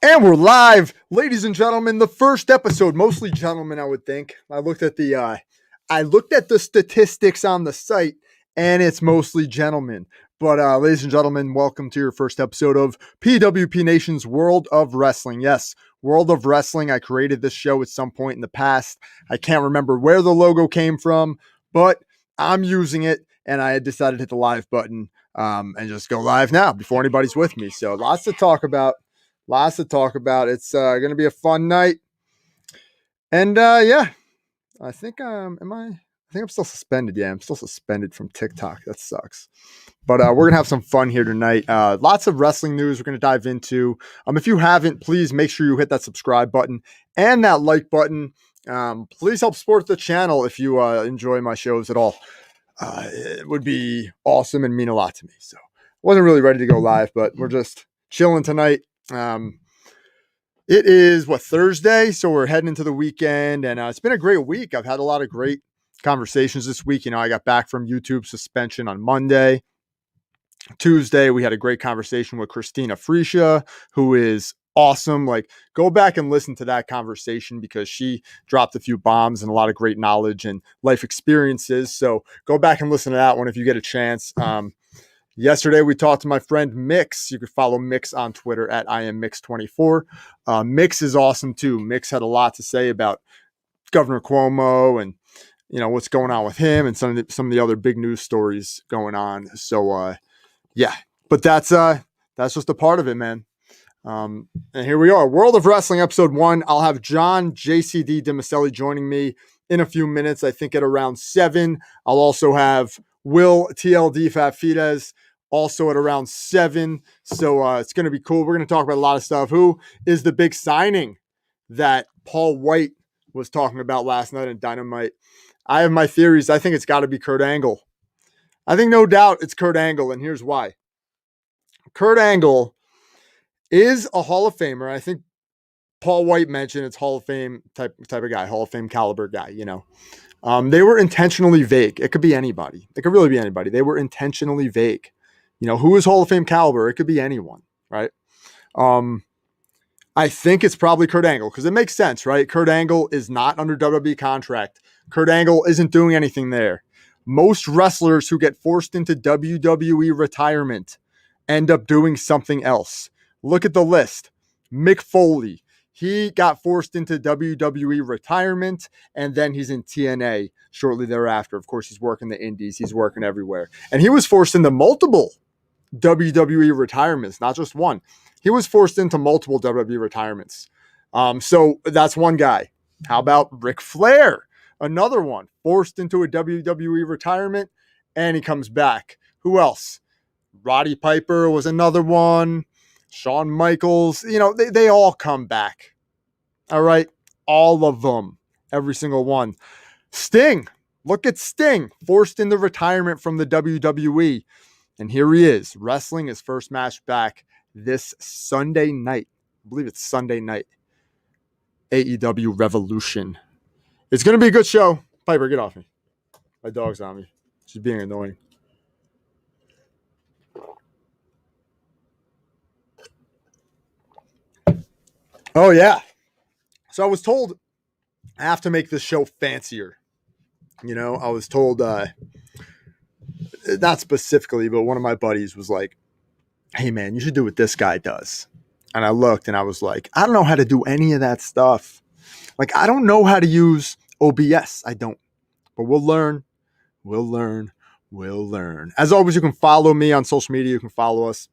And we're live, ladies and gentlemen. The first episode, mostly gentlemen, I would think. I looked at the statistics on the site, and it's mostly gentlemen. But ladies and gentlemen, welcome to your first episode of PWP Nation's World of Wrestling. Yes, World of Wrestling. I created this show at some point in the past. I can't remember where the logo came from, but I'm using it, and I decided to hit the live button and just go live now before anybody's with me. So lots to talk about. It's going to be a fun night. And yeah, I think I think I'm still suspended. Yeah, I'm still suspended from TikTok. That sucks. But we're going to have some fun here tonight. Lots of wrestling news we're going to dive into. If you haven't, please make sure you hit that subscribe button and that like button. Please help support the channel if you enjoy my shows at all. It would be awesome and mean a lot to me. So wasn't really ready to go live, but we're just chilling tonight. It is Thursday, so we're heading into the weekend, and it's been a great week. I've had a lot of great conversations this week. I got back from YouTube suspension on Monday. Tuesday, we had a great conversation with Christina Freesia, who is awesome. Go back and listen to that conversation because she dropped a few bombs and a lot of great knowledge and life experiences. So go back and listen to that one if you get a chance. Yesterday, we talked to my friend Mix. You could follow Mix on Twitter at IamMix24. Mix is awesome, too. Mix had a lot to say about Governor Cuomo and, what's going on with him and some of the other big news stories going on. So, yeah. But that's just a part of it, man. And here we are. World of Wrestling, Episode 1. I'll have John JCD Dimicelli joining me in a few minutes, I think at around 7. I'll also have Will TLD Vafides also at around 7. So it's going to be cool. We're going to talk about a lot of stuff. Who is the big signing that Paul White was talking about last night in Dynamite? I have my theories. I think it's got to be Kurt Angle. I think no doubt it's Kurt Angle, and here's why. Kurt Angle is a Hall of Famer. I think Paul White mentioned it's Hall of Fame type of guy, Hall of Fame caliber guy, They were intentionally vague. It could be anybody. It could really be anybody. They were intentionally vague. Who is Hall of Fame caliber? It could be anyone, right? I think it's probably Kurt Angle because it makes sense, right? Kurt Angle is not under WWE contract. Kurt Angle isn't doing anything there. Most wrestlers who get forced into WWE retirement end up doing something else. Look at the list. Mick Foley. He got forced into WWE retirement, and then he's in TNA shortly thereafter. Of course, he's working the indies. He's working everywhere. And he was forced into multiple WWE retirements, not just one. He was forced into multiple WWE retirements. So that's one guy. How about Ric Flair? Another one. Forced into a WWE retirement, and he comes back. Who else? Roddy Piper was another one. Shawn Michaels. They all come back. All right? All of them. Every single one. Sting. Look at Sting. Forced into retirement from the WWE. And here he is, wrestling his first match back this Sunday night. I believe it's Sunday night. AEW Revolution. It's going to be a good show. Piper, get off me. My dog's on me. She's being annoying. Oh, yeah. So I was told I have to make this show fancier. I was told, not specifically, but one of my buddies was like, hey, man, you should do what this guy does. And I looked and I was like, I don't know how to do any of that stuff. I don't know how to use OBS. I don't. But we'll learn. As always, you can follow me on social media. You can follow us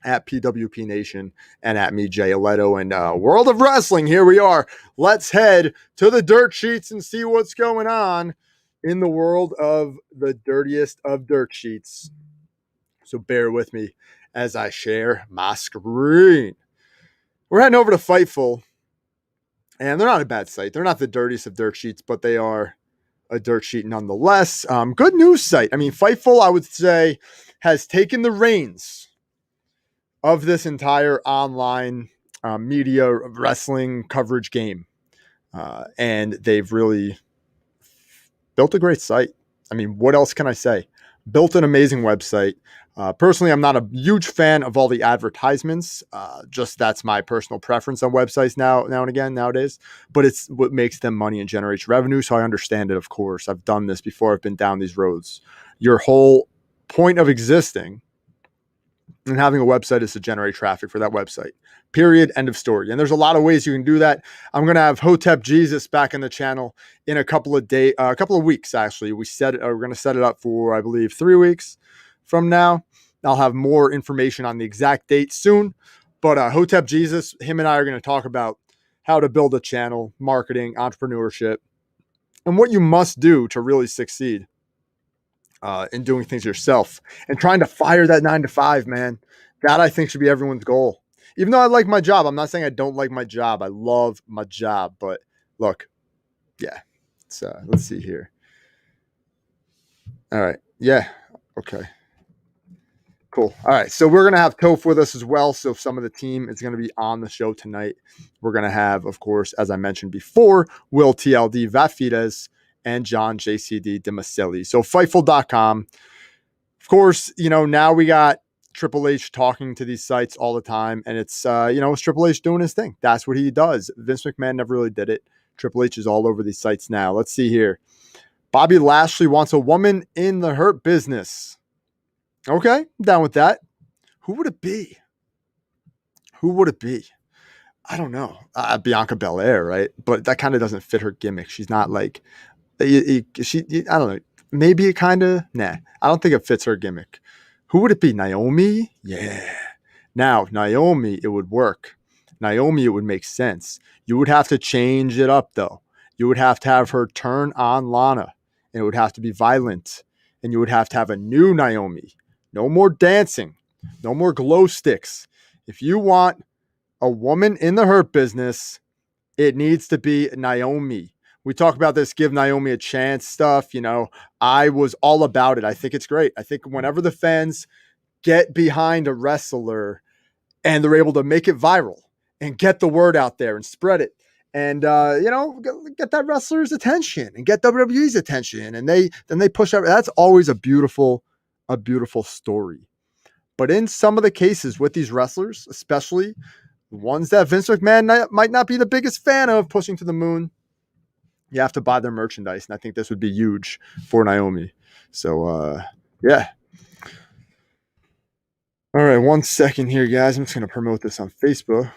at PWP Nation and at me, Jay Alletto, and World of Wrestling. Here we are. Let's head to the dirt sheets and see what's going on in the world of the dirtiest of dirt sheets. So bear with me as I share my screen. We're heading over to Fightful, and they're not a bad site. They're not the dirtiest of dirt sheets, but they are a dirt sheet nonetheless. Good news site. Fightful, I would say, has taken the reins of this entire online media wrestling coverage game. And they've really built a great site. What else can I say? built an amazing website. Personally, I'm not a huge fan of all the advertisements. Just that's my personal preference on websites now and again nowadays. But it's what makes them money and generates revenue. So I understand it, of course. I've done this before. I've been down these roads. Your whole point of existing and having a website is to generate traffic for that website. Period. End of story. And there's a lot of ways you can do that. I'm going to have Hotep Jesus back in the channel in a couple of weeks. Actually, we're going to set it up for, I believe, 3 weeks from now. I'll have more information on the exact date soon. But Hotep Jesus, him and I are going to talk about how to build a channel, marketing, entrepreneurship, and what you must do to really succeed in doing things yourself and trying to fire that 9-to-5, man. That I think should be everyone's goal. Even though I like my job, I'm not saying I don't like my job. I love my job. But look, yeah. Let's see here. All right. Yeah. Okay. Cool. All right. So we're going to have Toph with us as well. So some of the team is going to be on the show tonight. We're going to have, of course, as I mentioned before, Will TLD, Vafides, and John JCD Demasili. So Fightful.com. Of course, now we got Triple H talking to these sites all the time. And it's, it's Triple H doing his thing. That's what he does. Vince McMahon never really did it. Triple H is all over these sites now. Let's see here. Bobby Lashley wants a woman in the Hurt Business. Okay, I'm down with that. Who would it be? I don't know. Bianca Belair, right? But that kind of doesn't fit her gimmick. She's not like, I don't know. Maybe it kind of, nah. I don't think it fits her gimmick. Who would it be? Naomi? Yeah. Now, Naomi, it would work. Naomi, it would make sense. You would have to change it up, though. You would have to have her turn on Lana, and it would have to be violent. And you would have to have a new Naomi. No more dancing. No more glow sticks. If you want a woman in the Hurt Business, it needs to be Naomi. We talk about this give Naomi a chance stuff. I was all about it. I think it's great. I think whenever the fans get behind a wrestler and they're able to make it viral and get the word out there and spread it and, get that wrestler's attention and get WWE's attention and they push out. That's always a beautiful story. But in some of the cases with these wrestlers, especially the ones that Vince McMahon might not be the biggest fan of pushing to the moon, you have to buy their merchandise. And I think this would be huge for Naomi. So, yeah. All right, 1 second here, guys. I'm just going to promote this on Facebook.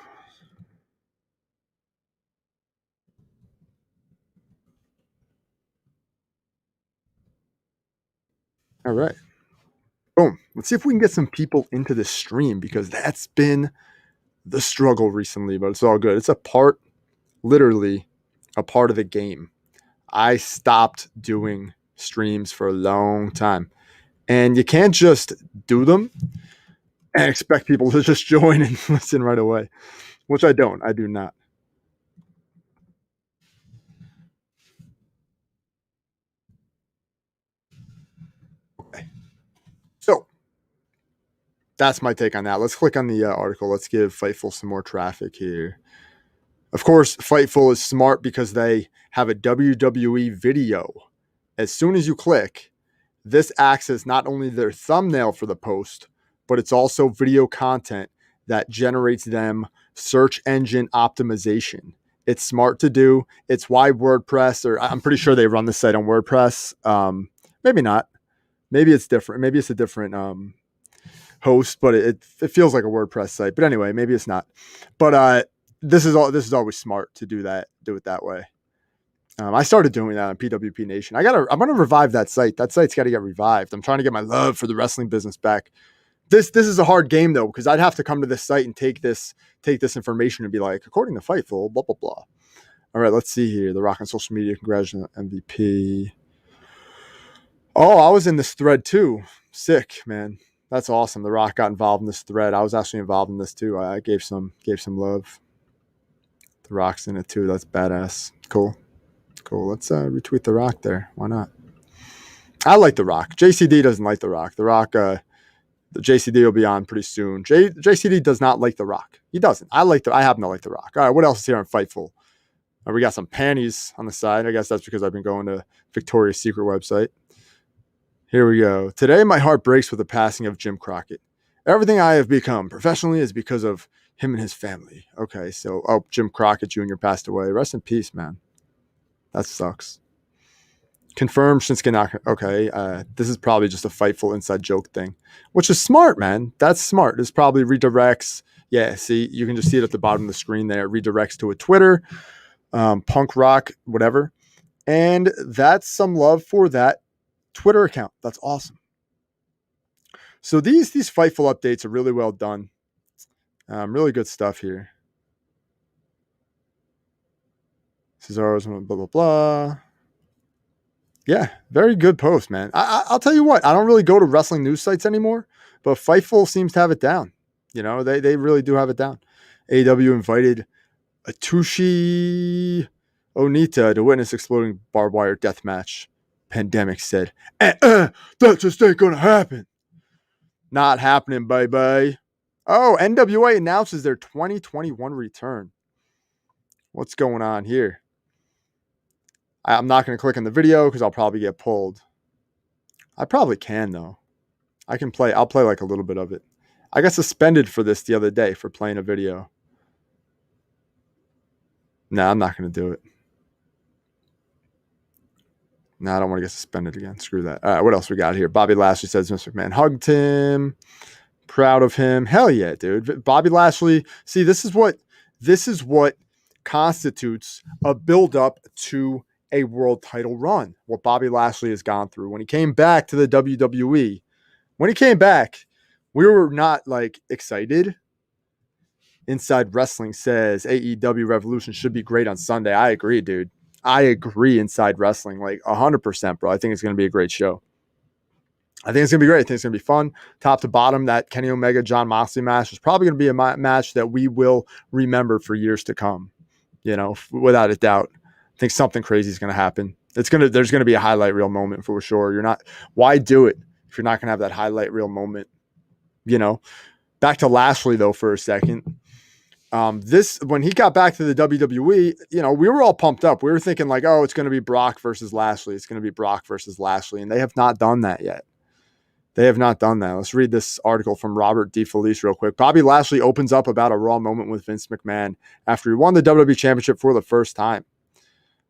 All right. Boom. Let's see if we can get some people into the stream because that's been the struggle recently, but it's all good. It's literally a part of the game. I stopped doing streams for a long time. And you can't just do them and expect people to just join and listen right away, which I don't. I do not. Okay. So that's my take on that. Let's click on the article. Let's give Fightful some more traffic here. Of course, Fightful is smart because they have a WWE video. As soon as you click, this acts as not only their thumbnail for the post, but it's also video content that generates them search engine optimization. It's smart to do. It's why WordPress, or I'm pretty sure they run the site on WordPress. Maybe not. Maybe it's different. Maybe it's a different host, but it feels like a WordPress site. But anyway, maybe it's not. But this is always smart to do it that way. I started doing that on PWP Nation. I'm gonna revive that site. That site's got to get revived. I'm trying to get my love for the wrestling business back. This is a hard game though, because I'd have to come to this site and take this information and be like, according to Fightful, blah blah blah. All right, let's see here. The Rock on social media, congratulations on MVP. Oh, I was in this thread too. Sick, man. That's awesome. The Rock got involved in this thread. I was actually involved in this too. I gave some love. The Rock's in it too. That's badass. Cool. Let's retweet The Rock there. Why not? I like The Rock. JCD doesn't like The Rock. The Rock, the JCD will be on pretty soon. JCD does not like The Rock. He doesn't. I happen to like The Rock. All right, what else is here on Fightful? We got some panties on the side. I guess that's because I've been going to Victoria's Secret website. Here we go. Today, my heart breaks with the passing of Jim Crockett. Everything I have become professionally is because of him and his family. Okay, so, Jim Crockett Jr. passed away. Rest in peace, man. That sucks. Confirmed Shinsuke Nakamura. Okay, this is probably just a Fightful inside joke thing, which is smart, man. That's smart. This probably redirects. Yeah, see, you can just see it at the bottom of the screen there. It redirects to a Twitter, punk rock, whatever. And that's some love for that Twitter account. That's awesome. So these Fightful updates are really well done. Really good stuff here. Cesaro's blah, blah, blah. Yeah, very good post, man. I'll tell you what, I don't really go to wrestling news sites anymore, but Fightful seems to have it down. You know, they really do have it down. AEW invited Atsushi Onita to witness exploding barbed wire death match. Pandemic said, that just ain't gonna happen. Not happening, bye-bye. Oh, NWA announces their 2021 return. What's going on here? I'm not going to click on the video because I'll probably get pulled. I probably can, though. I'll play like a little bit of it. I got suspended for this the other day for playing a video. No, I'm not going to do it. No, I don't want to get suspended again. Screw that. All right, what else we got here? Bobby Lashley says Vince McMahon hugged him. Proud of him. Hell yeah, dude. Bobby Lashley. See, this is what constitutes a build-up to a world title run. What Bobby Lashley has gone through. When he came back to the WWE, we were not like excited. Inside Wrestling says AEW Revolution should be great on Sunday. I agree, dude. I agree. Inside Wrestling, like 100%, bro. I think it's going to be a great show. I think it's going to be great. I think it's going to be fun. Top to bottom, that Kenny Omega, Jon Moxley match is probably going to be a match that we will remember for years to come. You know, without a doubt. I think something crazy is going to happen. There's going to be a highlight reel moment for sure. Why do it if you're not going to have that highlight reel moment? You know, back to Lashley though for a second. When he got back to the WWE, you know, we were all pumped up. We were thinking like, oh, it's going to be Brock versus Lashley. It's going to be Brock versus Lashley. And they have not done that yet. They have not done that. Let's read this article from Robert DeFelice real quick. Bobby Lashley opens up about a Raw moment with Vince McMahon after he won the WWE Championship for the first time.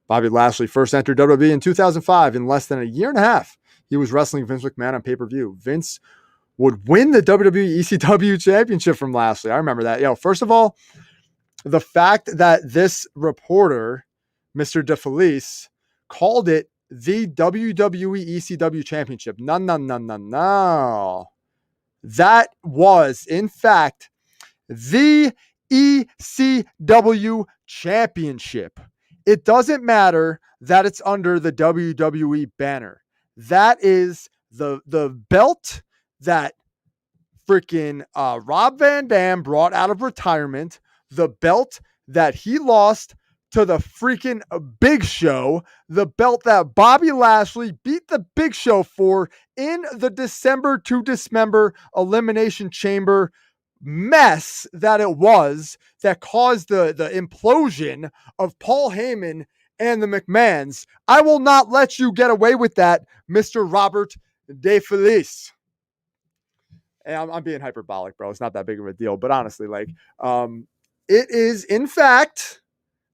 Bobby Lashley first entered WWE in 2005. In less than a year and a half, he was wrestling Vince McMahon on pay-per-view. Vince would win the WWE ECW Championship from Lashley. I remember that. First of all, the fact that this reporter, Mr. DeFelice, called it the WWE ECW Championship. No. That was, in fact, the ECW Championship. It doesn't matter that it's under the WWE banner. That is the belt that freaking Rob Van Dam brought out of retirement, the belt that he lost to the freaking Big Show, the belt that Bobby Lashley beat the Big Show for in the December to Dismember Elimination Chamber mess that it was that caused the implosion of Paul Heyman and the McMahons. I will not let you get away with that, Mr. Robert DeFelice. And I'm being hyperbolic, bro. It's not that big of a deal. But honestly, it is, in fact,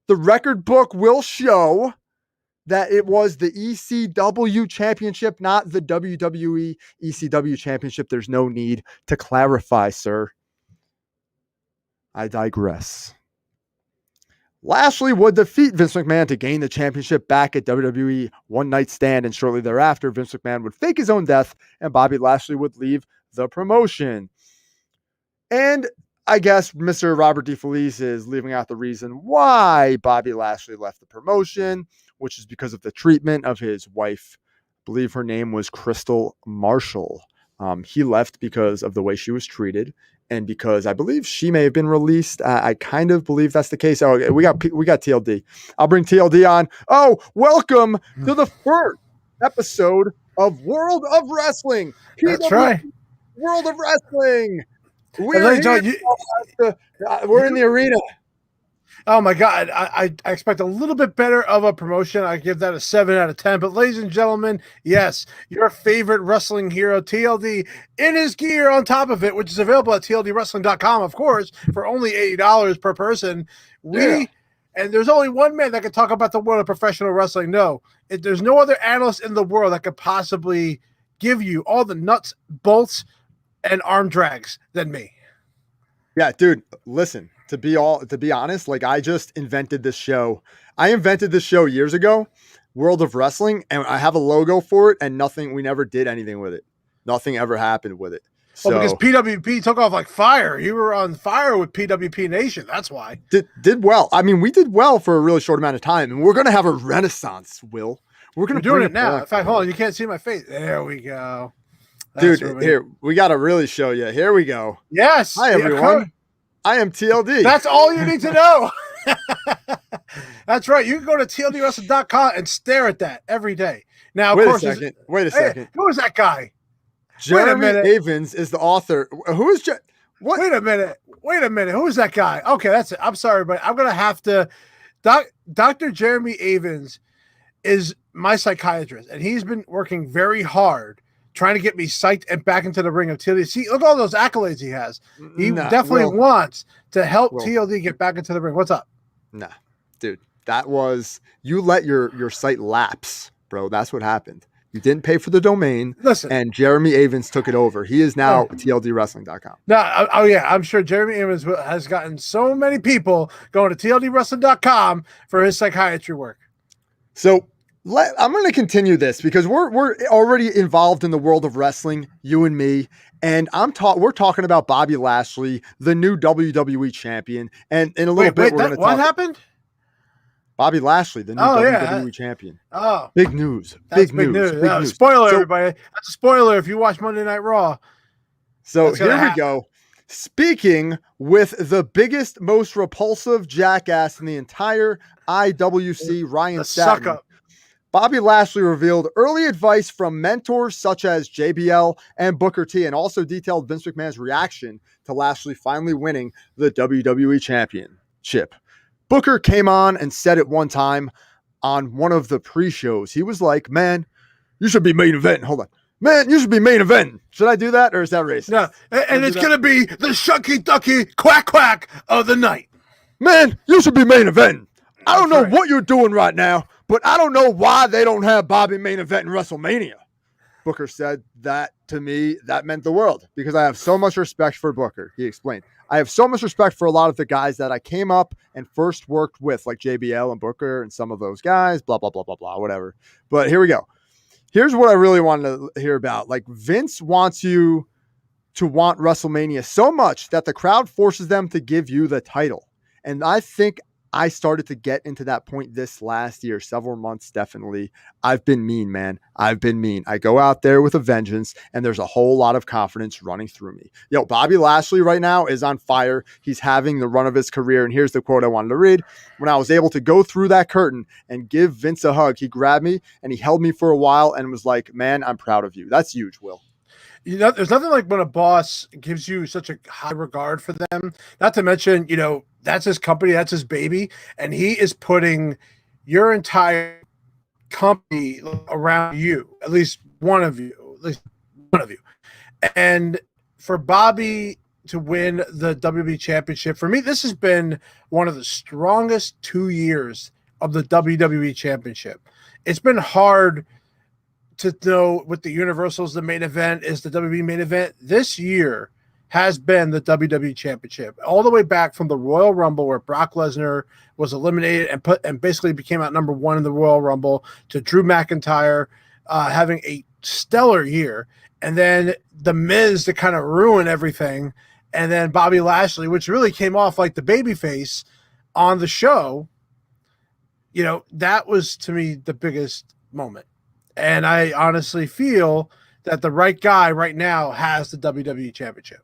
the record book will show that it was the ECW Championship, not the WWE ECW Championship. There's no need to clarify, sir. I digress. Lashley would defeat Vince McMahon to gain the championship back at WWE One Night Stand, and shortly thereafter, Vince McMahon would fake his own death, and Bobby Lashley would leave the promotion. And I guess Mr. Robert DeFelice is leaving out the reason why Bobby Lashley left the promotion, which is because of the treatment of his wife. I believe her name was Crystal Marshall. He left because of the way she was treated, and because I believe she may have been released. I kind of believe that's the case. Oh, we got TLD. I'll bring TLD on. Oh, welcome to the first episode of World of Wrestling. That's right. World of Wrestling. We're in the arena. Oh my God. I expect a little bit better of a promotion. I give that a 7 out of 10. But ladies and gentlemen, yes, your favorite wrestling hero, TLD, in his gear on top of it, which is available at tldwrestling.com, of course, for only $80 per person. And there's only one man that can talk about the world of professional wrestling. No, there's no other analyst in the world that could possibly give you all the nuts, bolts, and arm drags than me. Yeah, dude, listen, to be honest, like I just invented this show. I invented this show years ago, World of Wrestling, and I have a logo for it, and we never did anything with it. Nothing ever happened with it. So because PWP took off like fire. You were on fire with PWP Nation. That's why. Did well. I mean, we did well for a really short amount of time, and we're going to have a renaissance, Will. We're doing it now. In fact, hold on, you can't see my face. There we go. Dude, here, we got to really show you. Here we go. Yes. Hi, everyone. I am TLD. That's all you need to know. That's right. You can go to tldwrestling.com and stare at that every day. Now, of course, wait a second. Who is that guy? Jeremy Avens is the author. Who is what? Wait a minute. Who is that guy? Okay, that's it. I'm sorry, but I'm going to have to. Dr. Jeremy Avens is my psychiatrist, and he's been working very hard trying to get me psyched and back into the ring of TLD. See, look at all those accolades he has. He definitely wants to help TLD get back into the ring. What's up? Nah, dude, you let your site lapse, bro. That's what happened. You didn't pay for the domain. Listen, and Jeremy Avens took it over. He is now tldwrestling.com. No, I'm sure Jeremy Avens has gotten so many people going to tldwrestling.com for his psychiatry work. So I'm going to continue this because we're already involved in the world of wrestling, you and me, and we're talking about Bobby Lashley, the new WWE champion, and in a little bit we're going to talk. What happened? Bobby Lashley, the new WWE champion. Oh, big news! Big news! Spoiler, everybody. That's a spoiler if you watch Monday Night Raw. So here we go. Speaking with the biggest, most repulsive jackass in the entire IWC, Ryan Satin. Bobby Lashley revealed early advice from mentors such as JBL and Booker T, and also detailed Vince McMahon's reaction to Lashley finally winning the WWE Championship. Booker came on and said it one time on one of the pre-shows. He was like, man, you should be main eventing. Hold on. Man, you should be main eventing. Should I do that, or is that racist? No, and it's going to be the shucky ducky quack quack of the night. Man, you should be main eventing. I don't know what you're doing right now, but I don't know why they don't have Bobby main event in WrestleMania. Booker said that to me, that meant the world because I have so much respect for Booker. He explained, I have so much respect for a lot of the guys that I came up and first worked with, like JBL and Booker and some of those guys, blah, blah, blah, blah, blah, whatever. But here we go. Here's what I really wanted to hear about. Like Vince wants you to want WrestleMania so much that the crowd forces them to give you the title. And I think I started to get into that point this last year, several months, definitely. I've been mean, man. I've been mean. I go out there with a vengeance, and there's a whole lot of confidence running through me. Yo, Bobby Lashley right now is on fire. He's having the run of his career, and here's the quote I wanted to read. When I was able to go through that curtain and give Vince a hug, he grabbed me, and he held me for a while and was like, man, I'm proud of you. That's huge, Will. You know, there's nothing like when a boss gives you such a high regard for them. Not to mention, you know, that's his company, that's his baby, and he is putting your entire company around you, at least one of you. And for Bobby to win the WWE Championship, for me, this has been one of the strongest 2 years of the WWE Championship. It's been hard to know what the Universal's the main event is the WWE main event. This year has been the WWE Championship, all the way back from the Royal Rumble where Brock Lesnar was eliminated and basically became out number one in the Royal Rumble, to Drew McIntyre having a stellar year, and then The Miz to kind of ruin everything, and then Bobby Lashley, which really came off like the babyface on the show. You know, that was to me the biggest moment. And I honestly feel that the right guy right now has the WWE Championship.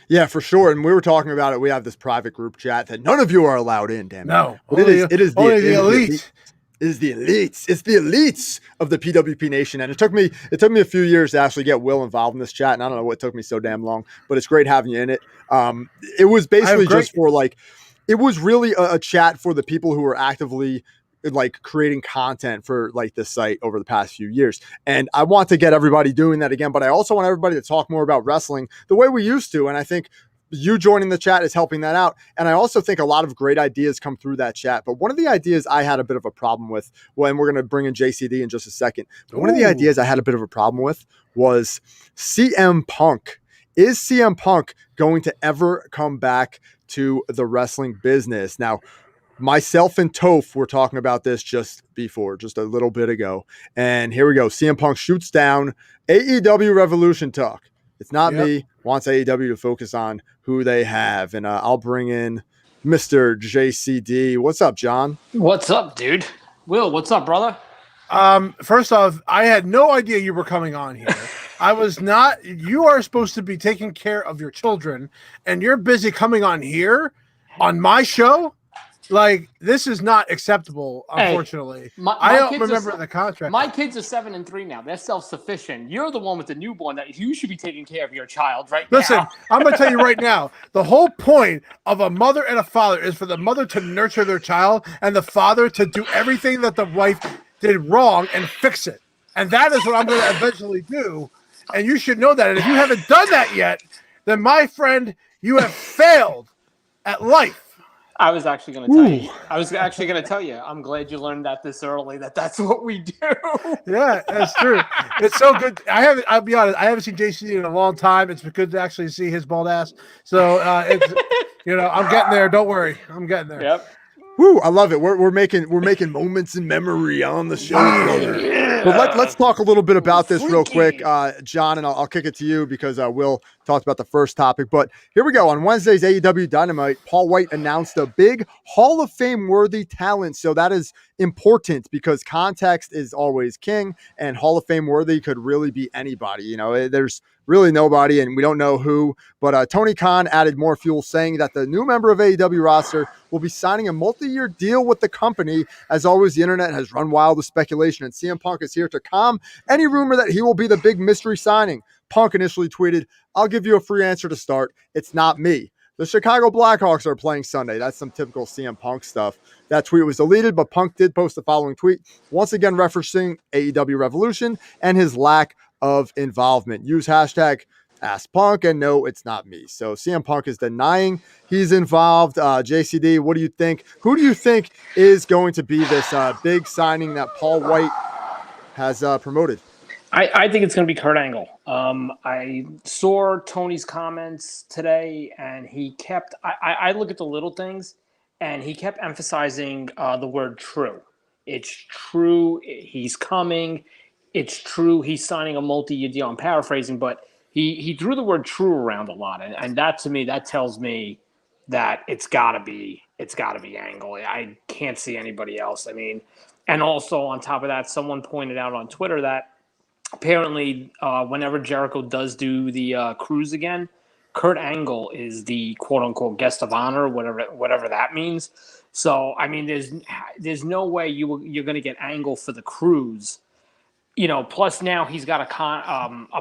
Yeah, for sure. And we were talking about it. We have this private group chat that none of you are allowed in, damn it. No. But it is the elite. It is the elites. It's the elites of the PWP Nation. And it took me a few years to actually get Will involved in this chat. And I don't know what took me so damn long, but it's great having you in it. It was basically just for like, it was really a chat for the people who are actively like creating content for like the site over the past few years. And I want to get everybody doing that again, but I also want everybody to talk more about wrestling the way we used to. And I think you joining the chat is helping that out. And I also think a lot of great ideas come through that chat. But one of the ideas I had a bit of a problem with, well, and we're going to bring in JCD in just a second, but one of the ideas I had a bit of a problem with was CM Punk. Is CM Punk going to ever come back to the wrestling business? Now, myself and Toph were talking about this just a little bit ago. And here we go. CM Punk shoots down AEW Revolution talk. It's not me. Wants AEW to focus on who they have. And I'll bring in Mr. JCD. What's up, John? What's up, dude? Will, what's up, brother? First off, I had no idea you were coming on here. I was not. You are supposed to be taking care of your children, and you're busy coming on here on my show. Like, this is not acceptable, unfortunately. Hey, I don't remember the contract. My kids are 7 and 3 now. They're self-sufficient. You're the one with the newborn that you should be taking care of your child now. Listen, I'm going to tell you right now, the whole point of a mother and a father is for the mother to nurture their child and the father to do everything that the wife did wrong and fix it. And that is what I'm going to eventually do. And you should know that. And if you haven't done that yet, then, my friend, you have failed at life. I was actually going to tell you. I was actually going to tell you. I'm glad you learned that this early. That's what we do. Yeah, that's true. It's so good. I'll be honest. I haven't seen JCD in a long time. It's good to actually see his bald ass. So it's I'm getting there. Don't worry, I'm getting there. Yep. Woo, I love it. We're making moments in memory on the show. Yeah. But let's talk a little bit about this real quick, John, and I'll kick it to you because Will talked about the first topic. But here we go. On Wednesday's AEW Dynamite, Paul White announced a big Hall of Fame worthy talent. So that is important because context is always king, and Hall of Fame worthy could really be anybody. There's really nobody, and we don't know who. But Tony Khan added more fuel, saying that the new member of AEW roster will be signing a multi-year deal with the company. As always, the internet has run wild with speculation, and CM Punk is here to calm any rumor that he will be the big mystery signing. Punk initially tweeted, "I'll give you a free answer to start. It's not me. The Chicago Blackhawks are playing Sunday." That's some typical CM Punk stuff. That tweet was deleted, but Punk did post the following tweet, once again referencing AEW Revolution and his lack of involvement. Use hashtag Ask Punk, and no, it's not me. So CM Punk is denying he's involved. JCD, what do you think? Who do you think is going to be this big signing that Paul White has promoted? I think it's going to be Kurt Angle. I saw Tony's comments today, and he kept I look at the little things, and he kept emphasizing the word true. It's true. He's coming. It's true. He's signing a multi-year deal. I'm paraphrasing, but he threw the word true around a lot. And that, to me, that tells me that it's gotta be Angle. I can't see anybody else. I mean, and also on top of that, someone pointed out on Twitter that apparently whenever Jericho does do the cruise again, Kurt Angle is the quote unquote guest of honor, whatever that means. So I mean, there's no way you're going to get Angle for the cruise. Plus now he's got a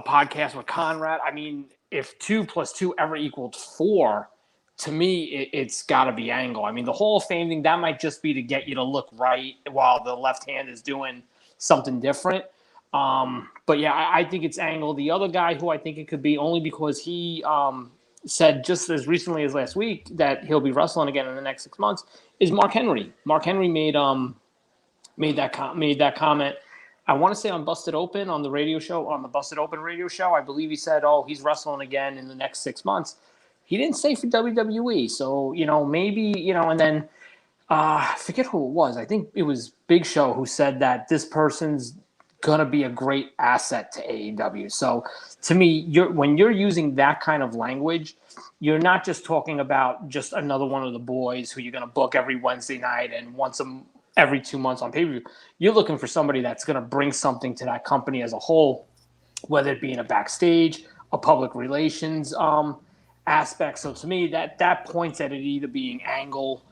podcast with Conrad. I mean, if 2 + 2 ever equaled 4, to me, it's got to be Angle. I mean, the Hall of Fame thing, that might just be to get you to look right while the left hand is doing something different. But yeah, I think it's Angle. The other guy who I think it could be, only because he said just as recently as last week that he'll be wrestling again in the next 6 months, is Mark Henry. Mark Henry made that comment. I want to say on Busted Open on the radio show, on the Busted Open radio show. I believe he said, "Oh, he's wrestling again in the next 6 months." He didn't say for WWE, so maybe and then I forget who it was. I think it was Big Show who said that this person's gonna be a great asset to AEW. So to me, when you're using that kind of language, you're not just talking about just another one of the boys who you're gonna book every Wednesday night and every 2 months on pay-per-view. You're looking for somebody that's going to bring something to that company as a whole, whether it be in a backstage, a public relations aspect. So to me, that points at it either being Angle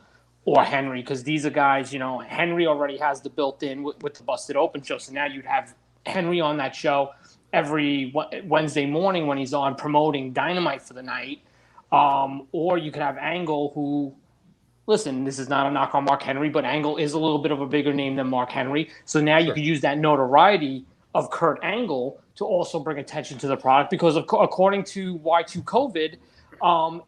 or Henry, because these are guys, Henry already has the built-in with the Busted Open show. So now you'd have Henry on that show every Wednesday morning when he's on promoting Dynamite for the night. Or you could have Angle, who listen, this is not a knock on Mark Henry, but Angle is a little bit of a bigger name than Mark Henry. So now you could use that notoriety of Kurt Angle to also bring attention to the product because, according to Y2 COVID,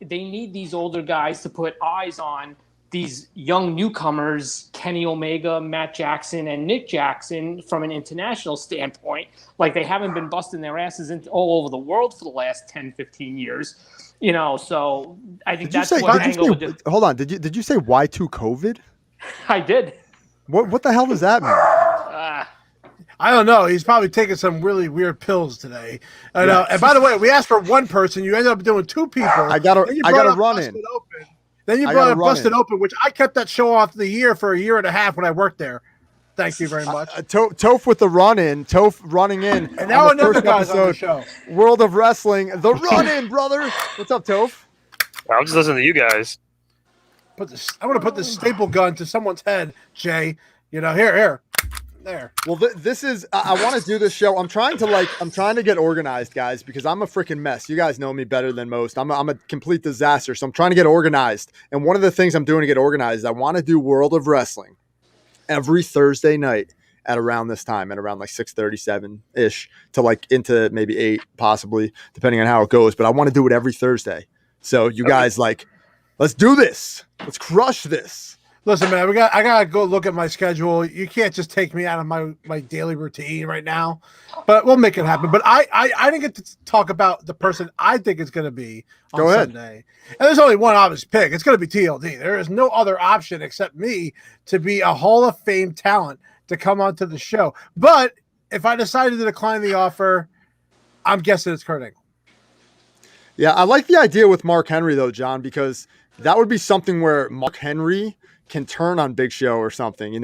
they need these older guys to put eyes on these young newcomers, Kenny Omega, Matt Jackson, and Nick Jackson, from an international standpoint. Like, they haven't been busting their asses all over the world for the last 10, 15 years. So I think that's what Angle would do. Hold on. Did you say Y2 COVID? I did. What the hell does that mean? I don't know. He's probably taking some really weird pills today. I know. And by the way, we asked for one person. You ended up doing two people. I got to run in. Then you brought up Busted Open, which I kept that show off the year for a year and a half when I worked there. Thank you very much. Toph with the run-in. Toph running in. And now another guy's on the show. World of Wrestling. The run-in, brother. What's up, Toph? I'm just listening to you guys. I'm going to put this staple gun to someone's head, Jay. Here. There. Well, this is. I want to do this show. I'm trying to get organized, guys, because I'm a freaking mess. You guys know me better than most. I'm a complete disaster. So I'm trying to get organized. And one of the things I'm doing to get organized is I want to do World of Wrestling every Thursday night at around this time, at around like 6:37-ish to like into maybe 8, possibly, depending on how it goes. But I want to do it every Thursday. So you guys, let's do this. Let's crush this. Listen, man, I gotta go look at my schedule. You can't just take me out of my daily routine right now, but we'll make it happen. But I didn't get to talk about the person I think it's going to be on Sunday. And there's only one obvious pick. It's going to be TLD. There is no other option except me to be a Hall of Fame talent to come onto the show. But if I decided to decline the offer, I'm guessing it's Kurt Angle. Yeah, I like the idea with Mark Henry though, John, because that would be something where Mark Henry can turn on Big Show or something,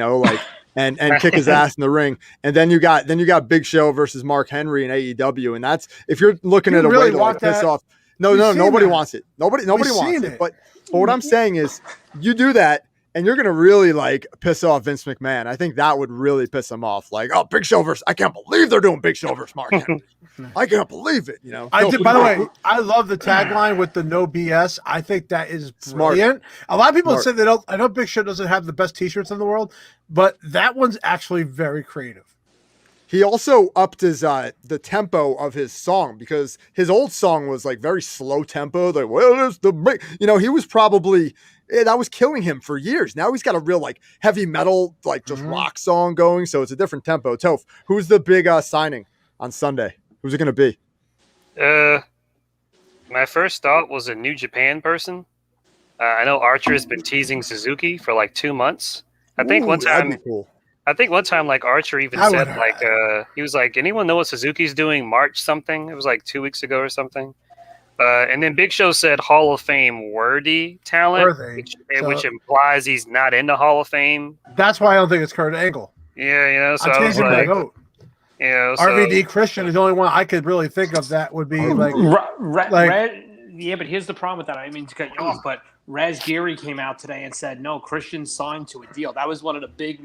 and kick his ass in the ring. And then you got Big Show versus Mark Henry in AEW. And that's, if you're looking at a way to piss off. No, nobody wants it. Nobody wants it. But what I'm saying is you do that and you're going to really piss off Vince McMahon. I think that would really piss him off. Big Show versus, I can't believe they're doing Big Show versus Mark Henry. I can't believe it. I did, by the way, I love the tagline with the no BS. I think that is brilliant. Smart. A lot of people say I know Big Show doesn't have the best t-shirts in the world, but that one's actually very creative. He also upped his the tempo of his song, because his old song was very slow tempo. He was probably, that was killing him for years. Now he's got a real heavy metal just rock song going, so it's a different tempo. Toph, who's the big signing on Sunday? Who's it going to be? My first thought was a New Japan person. I know Archer has been teasing Suzuki for 2 months. I think one time Archer even said he was like, anyone know what Suzuki's doing March something? It was 2 weeks ago or something. And then Big Show said Hall of Fame worthy talent, which implies he's not in the Hall of Fame. That's why I don't think it's Kurt Angle. Yeah, so I was RVD Christian is the only one I could really think of that would be yeah, but here's the problem with that. I didn't mean to cut you off, but Raz Geary came out today and said, no, Christian signed to a deal. That was one of the big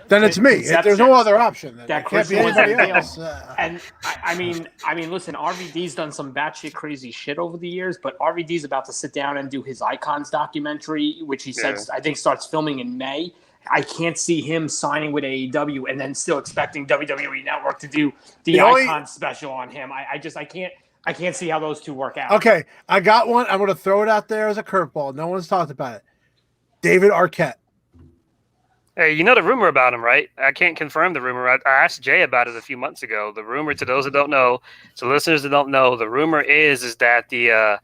Then it's me. There's no other option. That Christian was anybody else. And I mean, listen, RVD's done some batshit crazy shit over the years, but RVD's about to sit down and do his Icons documentary, which he said, I think starts filming in May. I can't see him signing with AEW and then still expecting WWE Network to do the Icons special on him. I can't see how those two work out. Okay, I got one. I'm going to throw it out there as a curveball. No one's talked about it. David Arquette. Hey, you know the rumor about him, right? I can't confirm the rumor. I asked Jay about it a few months ago. The rumor, to those that don't know, to listeners that don't know, the rumor is that the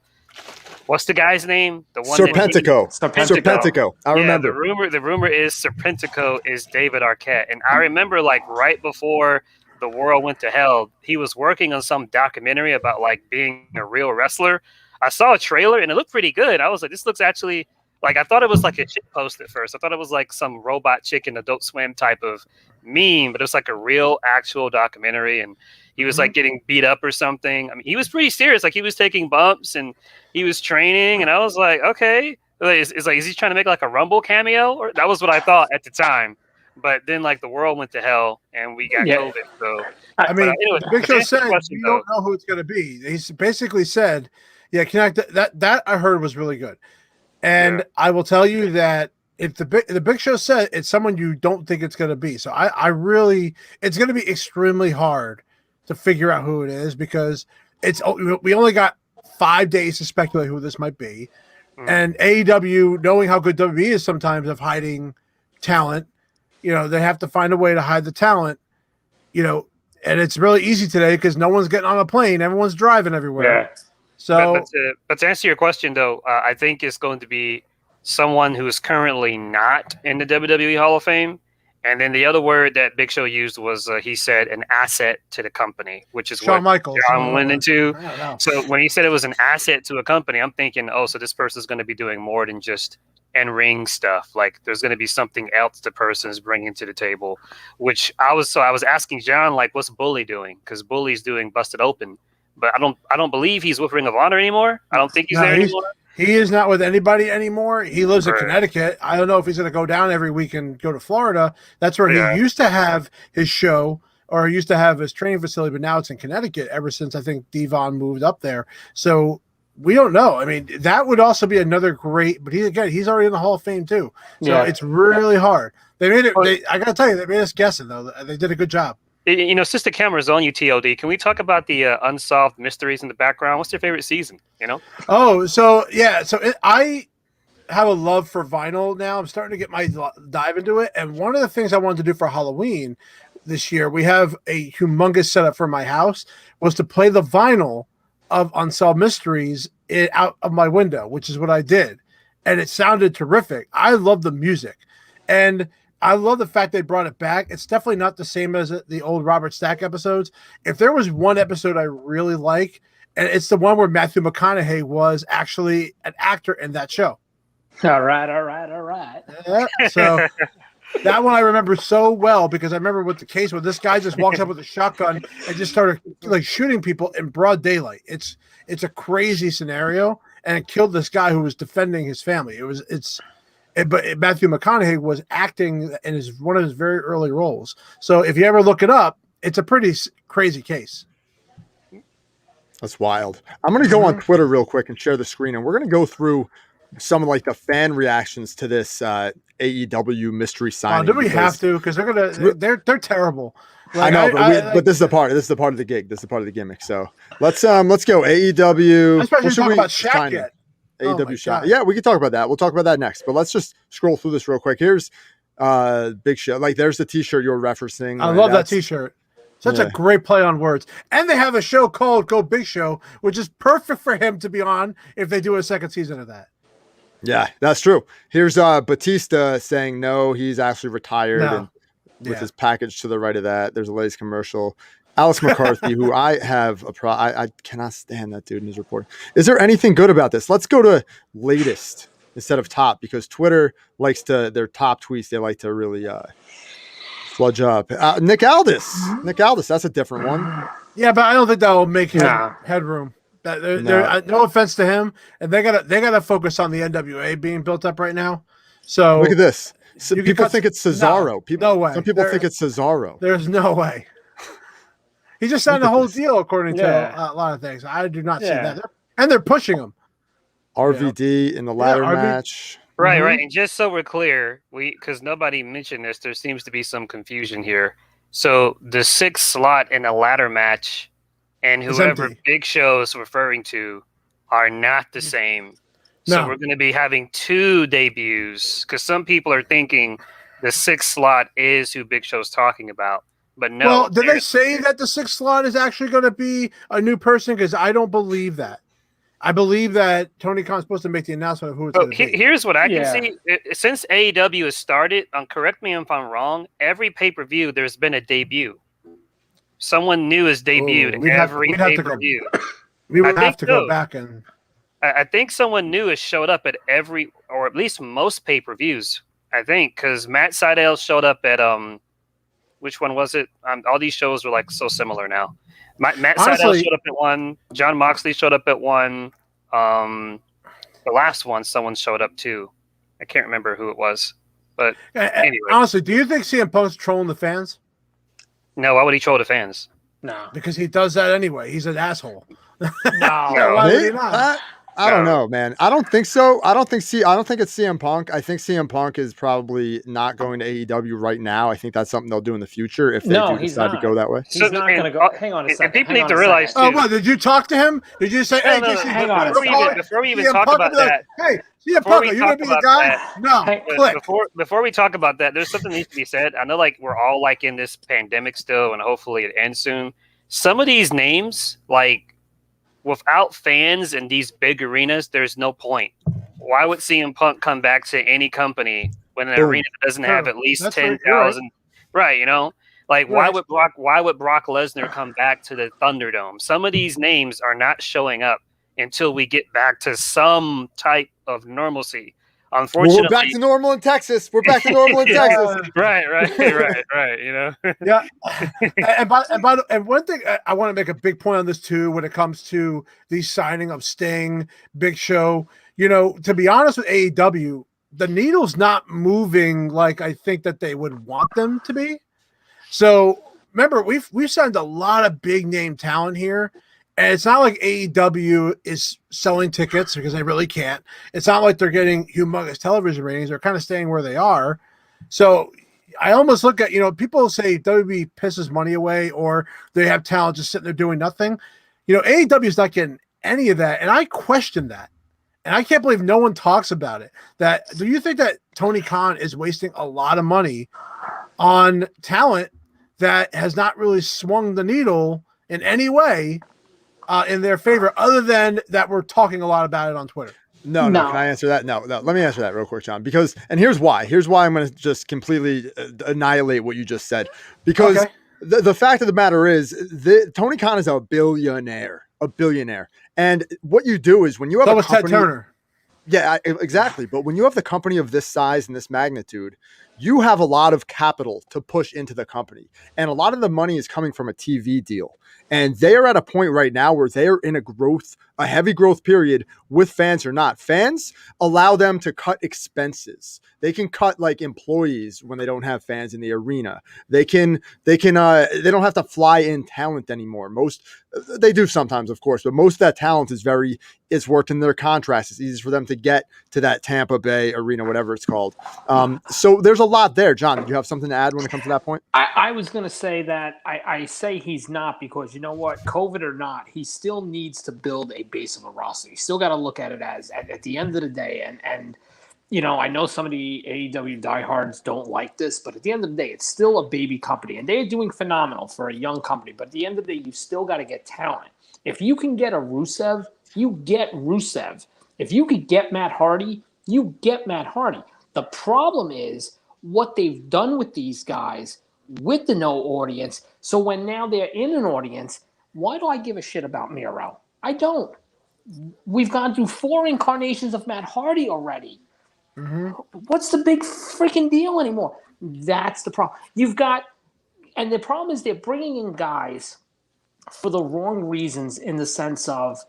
what's the guy's name? The one Serpentico. Serpentico. I remember. The rumor is Serpentico is David Arquette. And I remember right before the world went to hell, he was working on some documentary about being a real wrestler. I saw a trailer and it looked pretty good. I was like, this looks actually I thought it was a shit post at first. I thought it was some robot chick in Adult Swim type of meme, but it was a real actual documentary. And he was getting beat up or something. I mean, he was pretty serious. He was taking bumps and he was training. And I was like, okay, is he trying to make a Rumble cameo? Or that was what I thought at the time. But then the world went to hell and we got COVID. So anyway, Big Show said you don't know who it's going to be. He's basically said, connect that I heard was really good. And I will tell you that if the Big Show said it's someone you don't think it's going to be. So I really, it's going to be extremely hard to figure out who it is because we only got 5 days to speculate who this might be. And AEW, knowing how good WWE is sometimes of hiding talent, they have to find a way to hide the talent, and it's really easy today because no one's getting on a plane. Everyone's driving everywhere. Yeah. So, but to answer your question, though, I think it's going to be someone who is currently not in the WWE Hall of Fame. And then the other word that Big Show used was, he said, an asset to the company, which is Shawn Michaels. John went into. So when he said it was an asset to a company, I'm thinking, so this person's going to be doing more than just in-ring stuff. Like there's going to be something else the person's bringing to the table, which I was asking John, like, what's Bully doing? Because Bully's doing Busted Open, but I don't believe he's with Ring of Honor anymore. I don't think he's there anymore. He is not with anybody anymore. He lives in Connecticut. I don't know if he's going to go down every week and go to Florida. That's where he used to have his show or used to have his training facility, but now it's in Connecticut ever since I think Devon moved up there. So we don't know. I mean, that would also be another great, but he's already in the Hall of Fame too. So it's really hard. They made it. I got to tell you, they made us guessing though. They did a good job. Since the camera's on you, TOD, can we talk about the unsolved mysteries in the background? What's your favorite season? I have a love for vinyl now. I'm starting to get my dive into it. And one of the things I wanted to do for Halloween this year, we have a humongous setup for my house, was to play the vinyl of Unsolved Mysteries out of my window, which is what I did. And it sounded terrific. I love the music. And I love the fact they brought it back. It's definitely not the same as the old Robert Stack episodes. If there was one episode I really like, and it's the one where Matthew McConaughey was actually an actor in that show. All right. Yeah, so that one I remember so well because I remember with the case where this guy just walks up with a shotgun and just started like shooting people in broad daylight. It's a crazy scenario, and it killed this guy who was defending his family. But Matthew McConaughey was acting in one of his very early roles. So if you ever look it up, it's a pretty crazy case. That's wild. I'm going to go on Twitter real quick and share the screen, and we're going to go through some of like the fan reactions to this AEW mystery signing. Do we have to? Because they're terrible. Like, I know, but this is the part. This is the part of the gig. This is the part of the gimmick. So let's go AEW. Especially talk about Shaq yet. AEW shot. Yeah, we can talk about that. We'll talk about that next. But let's just scroll through this real quick. Here's Big Show. Like there's the t-shirt you're referencing. I love that t-shirt. Such a great play on words. And they have a show called Go Big Show, which is perfect for him to be on if they do a second season of that. Yeah, that's true. Here's Batista saying no, he's actually retired and with his package to the right of that. There's a Lay's commercial. Alex McCarthy, who I have I cannot stand that dude in his report. Is there anything good about this? Let's go to latest instead of top because Twitter likes their top tweets. They like to really sludge up. Nick Aldis, that's a different one. Yeah, but I don't think that will make headroom. No offense to him, and they gotta focus on the NWA being built up right now. So look at this. People think it's Cesaro. No way. Some people think it's Cesaro. There's no way. He just signed the whole deal, according to a lot of things. I do not see that. And they're pushing him. RVD in the ladder match. Right. And just so we're clear, because nobody mentioned this, there seems to be some confusion here. So the 6th slot in a ladder match and whoever Big Show is referring to are not the same. So we're going to be having 2 debuts because some people are thinking the 6th slot is who Big Show's talking about. But no. Well, did they say that the 6th slot is actually going to be a new person? Because I don't believe that. I believe that Tony Khan's supposed to make the announcement of who it's going to be. Here's what I can see. Since AEW has started, correct me if I'm wrong, every pay-per-view there's been a debut. Someone new has debuted every pay-per-view. We would have to go back and... I think someone new has showed up at every, or at least most pay-per-views, I think, because Matt Sydal showed up at... which one was it? All these shows were like so similar now. Matt Sydal showed up at one. John Moxley showed up at one. The last one, someone showed up too. I can't remember who it was. But anyway. Honestly, do you think CM Punk's trolling the fans? No, why would he troll the fans? No. Because he does that anyway. He's an asshole. No. Why would he not? I don't know, man. I don't think so. I don't think it's CM Punk. I think CM Punk is probably not going to AEW right now. I think that's something they'll do in the future if they do he's decide to not. go that way. He's not going to go. Hang on a second. And people hang need on to a realize second. too. Oh, what? Did you talk to him? Did you say, "Hey, No, JC, hang on a before we even CM talk Punk about will be like, that, hey, CM before Punk, we are you gonna talk be the about guy? that, No, Hey, click. before we talk about that, there's something that needs to be said. I know, like, we're all like in this pandemic still, and hopefully it ends soon. Some of these names, like, without fans in these big arenas, there's no point. Why would CM Punk come back to any company when an Boom. arena doesn't have at least That's right, 10,000? Right, you know, like Right. why would Brock Lesnar come back to the Thunderdome? Some of these names are not showing up until we get back to some type of normalcy. Well, Unfortunately, we're back to normal in Texas. We're back to normal in Texas. right. You know, Yeah, and one thing I want to make a big point on this too, when it comes to the signing of Sting, Big Show. You know, to be honest with AEW, the needle's not moving like I think that they would want them to be. So remember, we've signed a lot of big name talent here. And it's not like AEW is selling tickets because they really can't. It's not like they're getting humongous television ratings. They're kind of staying where they are. So I almost look at, people say WB pisses money away or they have talent just sitting there doing nothing. AEW is not getting any of that. And I question that. And I can't believe no one talks about it. Do you think that Tony Khan is wasting a lot of money on talent that has not really swung the needle in any way in their favor, other than that we're talking a lot about it on Twitter? No. Can I answer that? No. Let me answer that real quick, John. And here's why. I'm going to just completely annihilate what you just said. Because the fact of the matter is, Tony Khan is a billionaire. And what you do is when you have a company, Ted Turner. Yeah, exactly. But when you have the company of this size and this magnitude, you have a lot of capital to push into the company. And a lot of the money is coming from a TV deal. And they are at a point right now where they are in a heavy growth period with fans or not. Fans allow them to cut expenses. They can cut like employees when they don't have fans in the arena. They don't have to fly in talent anymore. They do sometimes, of course, but most of that talent it's worked in their contracts. It's easy for them to get to that Tampa Bay arena, whatever it's called. So there's a lot there. John, do you have something to add when it comes to that point? I was going to say that I say he's not because you know what, COVID or not, he still needs to build a base of a roster. You still got to look at it as at the end of the day. And I know some of the AEW diehards don't like this, but at the end of the day, it's still a baby company. And they're doing phenomenal for a young company. But at the end of the day, you still got to get talent. If you can get a Rusev, you get Rusev. If you could get Matt Hardy, you get Matt Hardy. The problem is what they've done with these guys with the no audience. So when now they're in an audience, why do I give a shit about Miro? I don't. We've gone through 4 incarnations of Matt Hardy already. Mm-hmm. What's the big freaking deal anymore? That's the problem. And the problem is they're bringing in guys for the wrong reasons in the sense of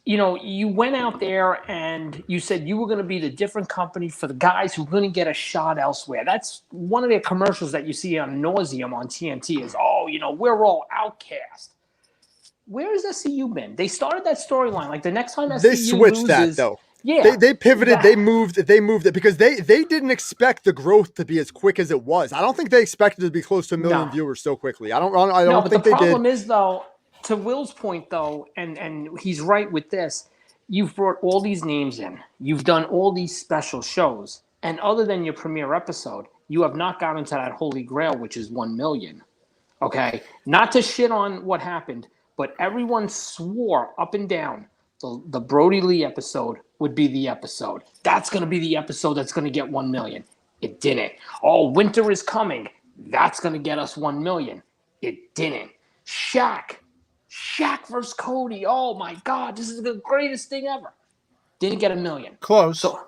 you went out there and you said you were going to be the different company for the guys who couldn't get a shot elsewhere. That's one of their commercials that you see on nauseum on TNT is, we're all outcast. Where has SCU been? They started that storyline. Like the next time SCU they switched loses, that though. Yeah, they pivoted. They moved it because they didn't expect the growth to be as quick as it was. I don't think they expected to be close to 1 million viewers so quickly. I don't think they did. The problem is though, to Will's point though, and he's right with this. You've brought all these names in. You've done all these special shows, and other than your premiere episode, you have not gotten to that holy grail, which is 1 million. Okay, not to shit on what happened, but everyone swore up and down the Brody Lee episode would be the episode. That's going to be the episode that's going to get 1 million. It didn't. Oh, winter is coming. That's going to get us 1 million. It didn't. Shaq versus Cody. Oh my God, this is the greatest thing ever. Didn't get 1 million. Close. So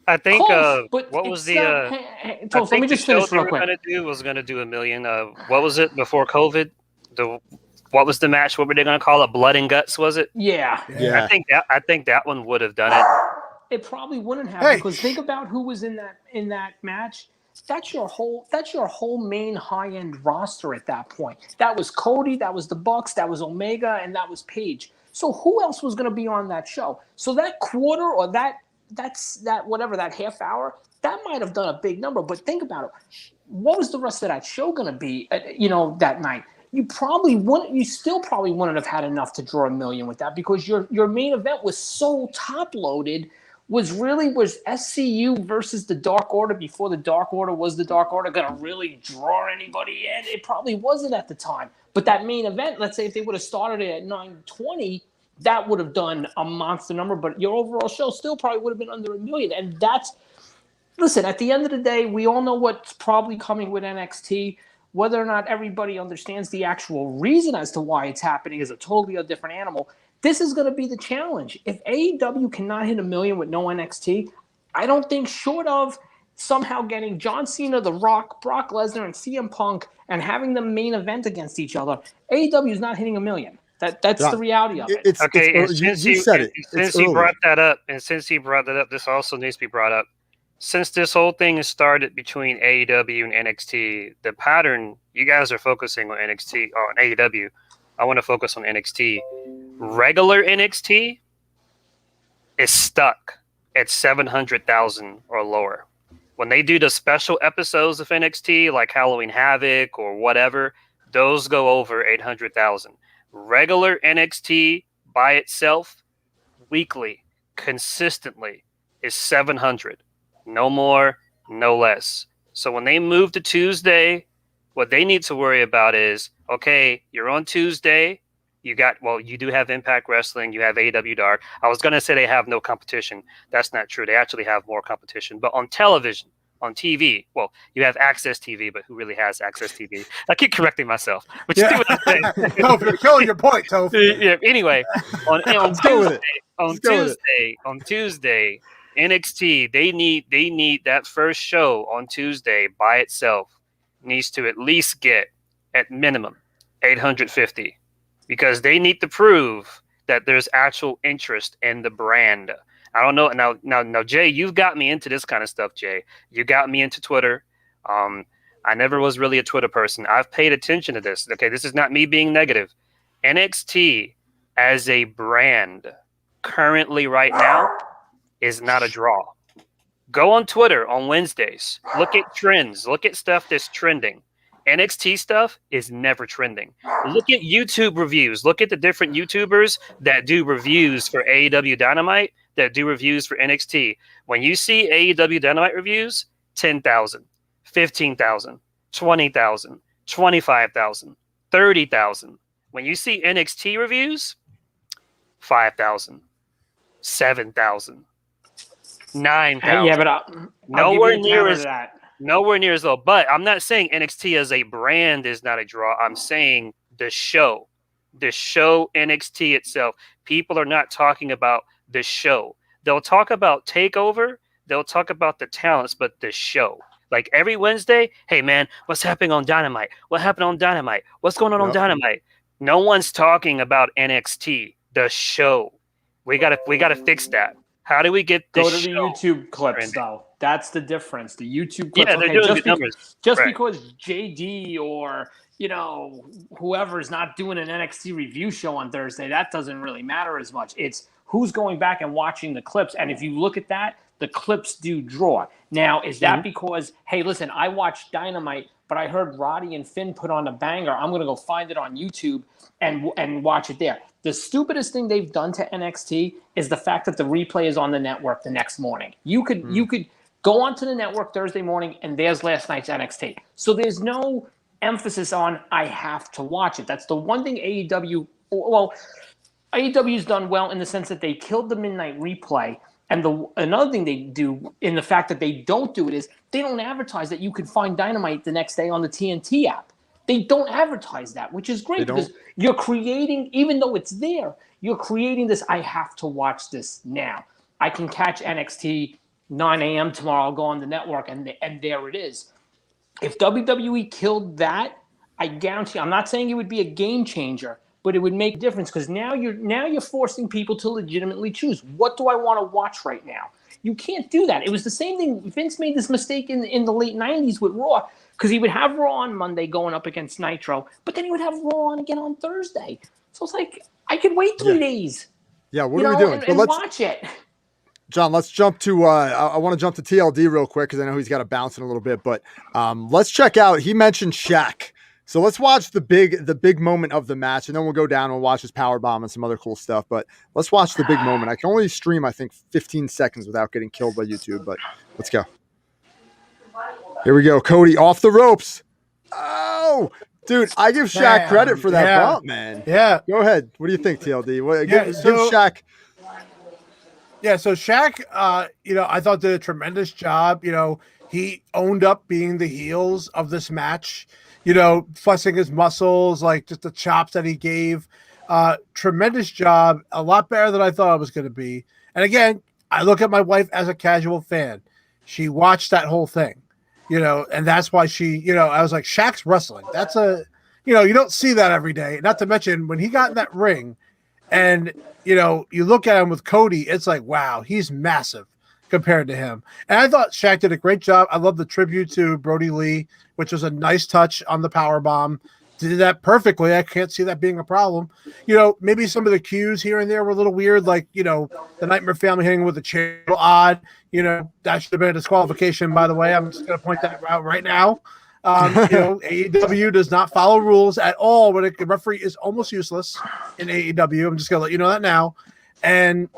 I think but what was the Toast, let me just finish real quick. Was going to do 1 million. What was it before COVID? What was the match? What were they going to call it? Blood and Guts, was it? Yeah. I think that one would have done it. It probably wouldn't have because think about who was in that match. That's your whole main high-end roster at that point. That was Cody, that was the Bucks, that was Omega, and that was Paige. So who else was going to be on that show? So that quarter or that half hour, that might have done a big number. But think about it. What was the rest of that show going to be, that night? You still probably wouldn't have had enough to draw 1 million with that, because your main event was so top loaded. Was SCU versus the Dark Order before the Dark Order was the Dark Order going to really draw anybody in? It probably wasn't at the time. But that main event, let's say if they would have started it at 920, that would have done a monster number. But your overall show still probably would have been under 1 million. And listen, at the end of the day, we all know what's probably coming with NXT. Whether or not everybody understands the actual reason as to why it's happening is a totally different animal. This is going to be the challenge. If AEW cannot hit 1 million with no NXT, I don't think, short of somehow getting John Cena, The Rock, Brock Lesnar, and CM Punk and having the main event against each other, AEW is not hitting 1 million. That's the reality of it. You said it. Since he brought that up, this also needs to be brought up. Since this whole thing has started between AEW and NXT, the pattern, you guys are focusing on NXT, on AEW. I want to focus on NXT. Regular NXT is stuck at 700,000 or lower. When they do the special episodes of NXT, like Halloween Havoc or whatever, those go over 800,000. Regular NXT by itself, weekly, consistently, is 700. No more, no less. So when they move to Tuesday, what they need to worry about is, okay, you're on Tuesday. You do have Impact Wrestling. You have AEW Dark. I was going to say they have no competition. That's not true. They actually have more competition. But on television, on TV, well, you have Access TV, but who really has Access TV? I keep correcting myself. But you see what I'm saying? Toph, you're killing your point, Toph. Yeah, anyway, on Tuesday, NXT, they need that first show on Tuesday by itself needs to at least get, at minimum, 850. Because they need to prove that there's actual interest in the brand. I don't know. Now, Jay, you've got me into this kind of stuff, Jay. You got me into Twitter. I never was really a Twitter person. I've paid attention to this. Okay, this is not me being negative. NXT as a brand currently right now is not a draw. Go on Twitter on Wednesdays. Look at trends. Look at stuff that's trending. NXT stuff is never trending. Look at YouTube reviews. Look at the different YouTubers that do reviews for AEW Dynamite, that do reviews for NXT. When you see AEW Dynamite reviews, 10,000, 15,000, 20,000, 25,000, 30,000. When you see NXT reviews, 5,000, 7,000, 9,000. Yeah, but I'll nowhere near as that. Nowhere near as low. But I'm not saying NXT as a brand is not a draw. I'm saying the show NXT itself. People are not talking about the show. They'll talk about TakeOver. They'll talk about the talents, but the show. Like every Wednesday, hey man, what's happening on Dynamite? What happened on Dynamite? What's going on Dynamite? No one's talking about NXT, the show. We gotta fix that. How do we get this? Go to the YouTube clips, though. That's the difference. The YouTube clips. Yeah, they're doing good numbers. Just because JD or whoever is not doing an NXT review show on Thursday, that doesn't really matter as much. It's who's going back and watching the clips. And if you look at that, the clips do draw. Now, is that because, hey, listen, I watched Dynamite, but I heard Roddy and Finn put on a banger. I'm going to go find it on YouTube and watch it there. The stupidest thing they've done to NXT is the fact that the replay is on the network the next morning. You could go onto the network Thursday morning and there's last night's NXT. So there's no emphasis on I have to watch it. That's the one thing AEW's done well in the sense that they killed the midnight replay. And another thing they do in the fact that they don't do it is they don't advertise that you can find Dynamite the next day on the TNT app. They don't advertise that, which is great because you're creating, even though it's there, you're creating this, I have to watch this now. I can catch NXT 9 a.m. tomorrow, I'll go on the network, and there it is. If WWE killed that, I guarantee, I'm not saying it would be a game changer, but it would make a difference because now you're forcing people to legitimately choose. What do I want to watch right now? You can't do that. It was the same thing. Vince made this mistake in the late 90s with Raw because he would have Raw on Monday going up against Nitro, but then he would have Raw on again on Thursday. So it's like I could wait 3 days. Yeah, what are we doing? And watch it. John, let's jump to I want to jump to TLD real quick because I know he's got to bounce in a little bit, but let's check out. He mentioned Shaq. So let's watch the big moment of the match, and then we'll go down and we'll watch his power bomb and some other cool stuff. But let's watch the big moment. I can only stream, I think, 15 seconds without getting killed by YouTube, but let's go. Here we go. Cody off the ropes. Oh, dude, I give Shaq credit for that bump, man. Yeah. Go ahead. What do you think, TLD? Give Shaq. Yeah, so Shaq, I thought did a tremendous job. He owned up being the heels of this match, flexing his muscles, like just the chops that he gave. Tremendous job. A lot better than I thought it was going to be. And again, I look at my wife as a casual fan. She watched that whole thing, and that's why she, I was like, Shaq's wrestling. That's you don't see that every day. Not to mention when he got in that ring and, you look at him with Cody, it's like, wow, he's massive compared to him. And I thought Shaq did a great job. I love the tribute to Brody Lee, which was a nice touch on the power bomb. Did that perfectly. I can't see that being a problem. Maybe some of the cues here and there were a little weird, like, the Nightmare Family hitting with the chair, a little odd. That should have been a disqualification, by the way. I'm just going to point that out right now. AEW does not follow rules at all, but a referee is almost useless in AEW. I'm just going to let you know that now. And,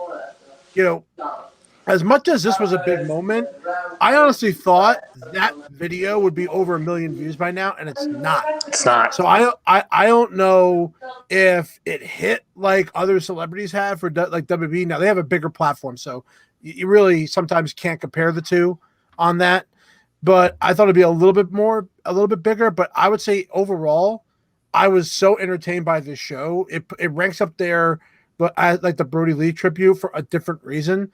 as much as this was a big moment, I honestly thought that video would be over 1 million views by now, and it's not. It's not. So I don't know if it hit like other celebrities have for like WB. Now they have a bigger platform, so you really sometimes can't compare the two on that. But I thought it'd be a little bit bigger. But I would say overall, I was so entertained by this show. It ranks up there, but I like the Brody Lee tribute for a different reason.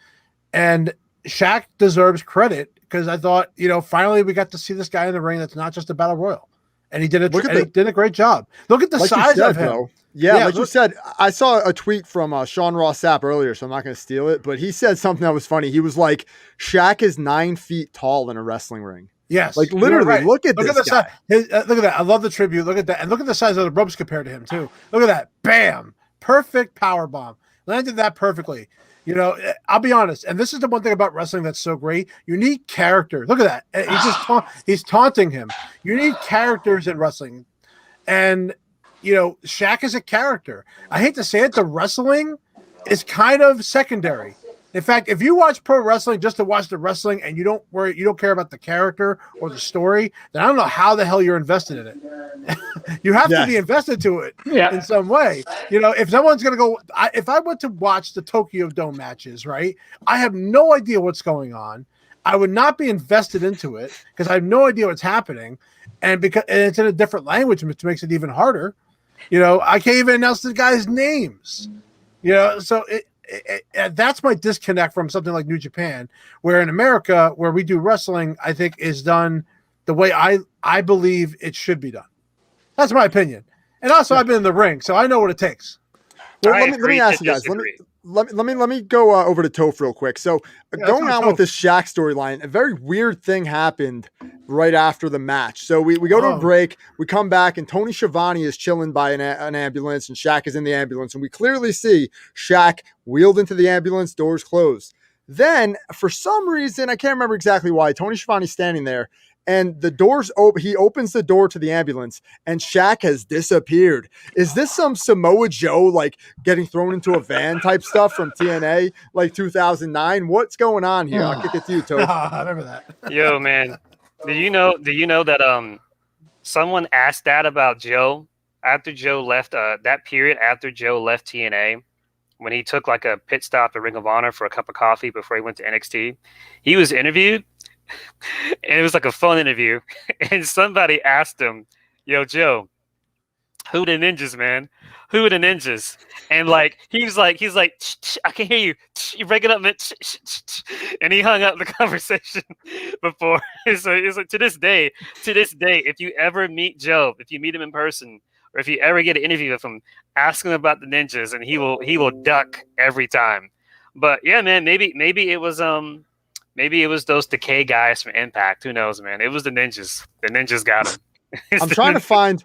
And Shaq deserves credit because I thought, finally we got to see this guy in the ring that's not just a battle royal. And he did he did a great job. Look at the size of him. Bro. Yeah, like you said, I saw a tweet from Sean Ross Sapp earlier, so I'm not going to steal it, but he said something that was funny. He was like, Shaq is 9 feet tall in a wrestling ring. Yes. Like literally, right. look at this guy. Look at that. I love the tribute. Look at that. And look at the size of the ropes compared to him too. Look at that. Bam. Perfect power bomb. Landed that perfectly. I'll be honest, and this is the one thing about wrestling that's so great. You need character. Look at that. He's taunting him. You need characters in wrestling. And, Shaq is a character. I hate to say it, the wrestling is kind of secondary. In fact, if you watch pro wrestling just to watch the wrestling and you don't care about the character or the story, then I don't know how the hell you're invested in it. You have to be invested to it in some way. If someone's going to go, if I went to watch the Tokyo Dome matches, right, I have no idea what's going on. I would not be invested into it because I have no idea what's happening. And it's in a different language, which makes it even harder. I can't even announce the guys' names, so that's my disconnect from something like New Japan, where in America, where we do wrestling, I think is done the way I believe it should be done. That's my opinion. And also, I've been in the ring, so I know what it takes. Well, let me ask you guys. Let me go over to Toph real quick. So going on with this Shaq storyline, a very weird thing happened right after the match. So we go to a break, we come back, and Tony Schiavone is chilling by an ambulance, and Shaq is in the ambulance, and we clearly see Shaq wheeled into the ambulance, doors closed. Then, for some reason, I can't remember exactly why, Tony Schiavone's standing there, and the doors open. He opens the door to the ambulance, and Shaq has disappeared. Is this some Samoa Joe like getting thrown into a van type stuff from TNA like 2009? What's going on here? I'll kick it to you, Toph. I remember that. Yo, man, do you know that someone asked that about Joe after Joe left that period after Joe left TNA, when he took like a pit stop at Ring of Honor for a cup of coffee before he went to NXT. He was interviewed. And it was like a phone interview, and somebody asked him, "Yo, Joe, who the ninjas, man? Who are the ninjas?" And like he's like, I can hear you. You break it up, man. And he hung up the conversation before. So it's like to this day, if you ever meet Joe, if you meet him in person, or if you ever get an interview with him, ask him about the ninjas, and he will duck every time. But yeah, man, maybe it was Maybe it was those Decay guys from Impact. Who knows, man? It was the ninjas. The ninjas got him. I'm trying to find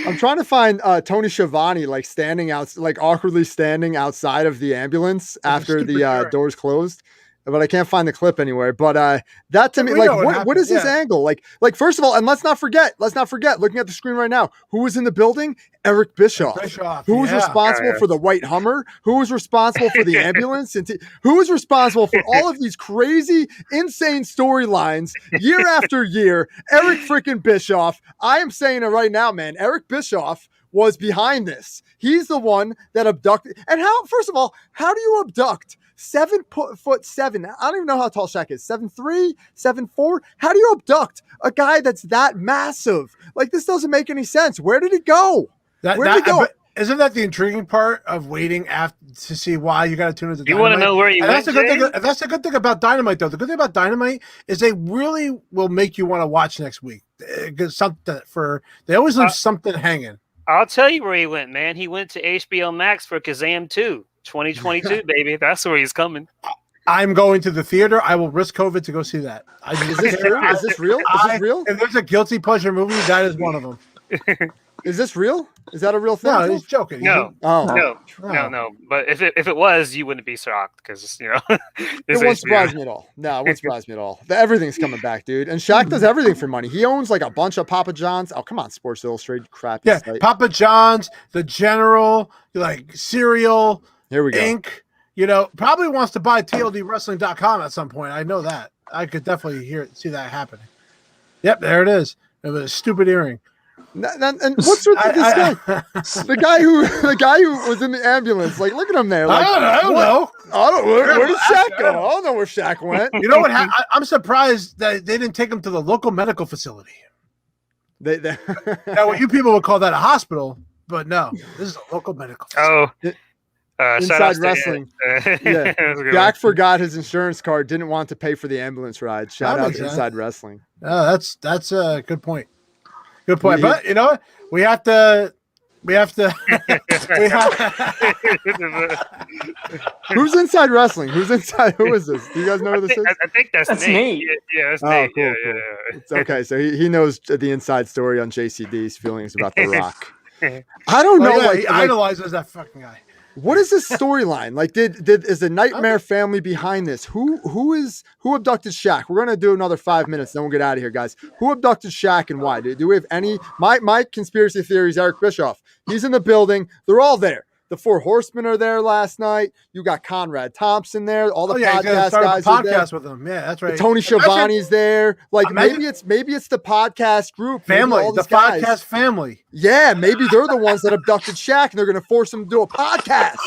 I'm trying to find Tony Schiavone like standing out, like awkwardly standing outside of the ambulance after the doors closed, but I can't find the clip anywhere. But that to me, like, what is this angle? Like first of all, and let's not forget, looking at the screen right now, who was in the building? Eric Bischoff. Who was responsible for the white Hummer? Who was responsible for the ambulance? And who was responsible for all of these crazy, insane storylines year after year? Eric freaking Bischoff. I am saying it right now, man. Eric Bischoff was behind this. He's the one that abducted. And how? First of all, how do you abduct 7'7"? I don't even know how tall Shaq is. 7'3", 7'4". How do you abduct a guy that's that massive? Like, this doesn't make any sense. Where did he go? Where did he go? Isn't that the intriguing part of waiting to see why you got to tune into Dynamite? You want to know where you went, that's the good thing about Dynamite, though. The good thing about Dynamite is they really will make you want to watch next week. They always leave something hanging. I'll tell you where he went, man. He went to HBO Max for Kazam 2, 2022, baby. That's where he's coming. I'm going to the theater. I will risk COVID to go see that. Is this true? Is this real? Is this real? If there's a guilty pleasure movie, that is one of them. Is this real? Is that a real thing? No, he's joking. No. But if it was, you wouldn't be shocked because it won't surprise me at all. No, it won't surprise me at all. Everything's coming back, dude. And Shaq does everything for money. He owns like a bunch of Papa John's. Oh, come on, Sports Illustrated crap. Yeah, Papa John's, The General, like cereal. Here we go. Inc. Probably wants to buy TLDWrestling.com at some point. I know that. I could definitely see that happening. Yep, there it is. It was a stupid earring. And what's with this guy? The guy who was in the ambulance. Like, look at him there. Like, I don't know. Where did Shaq go? I don't know where Shaq went. You know what? I'm surprised that they didn't take him to the local medical facility. Now, what you people would call that a hospital, but no, this is a local medical facility. Inside Wrestling. Yeah. Jack forgot his insurance card, didn't want to pay for the ambulance ride. Shout out to Inside Wrestling. That's a good point. Good point. But you know what? We have to Who's Inside Wrestling? Who is this? Do you guys know who this is? I think that's Nate. Yeah, that's Nate. Cool. It's okay, so he knows the inside story on JCD's feelings about The Rock. I don't know. He idolizes that fucking guy. What is this storyline? Like, is the Nightmare family behind this? Who abducted Shaq? We're gonna do another 5 minutes, then we'll get out of here, guys. Who abducted Shaq and why? Do we have any? My conspiracy theory is Eric Bischoff. He's in the building. They're all there. The Four Horsemen are there last night. You got Conrad Thompson there. All the podcast guys are there. With them. Yeah, that's right. Tony Schiavone's there. Like, maybe it's the podcast group family, the podcast family. Yeah, maybe they're the ones that abducted Shaq, and they're going to force him to do a podcast.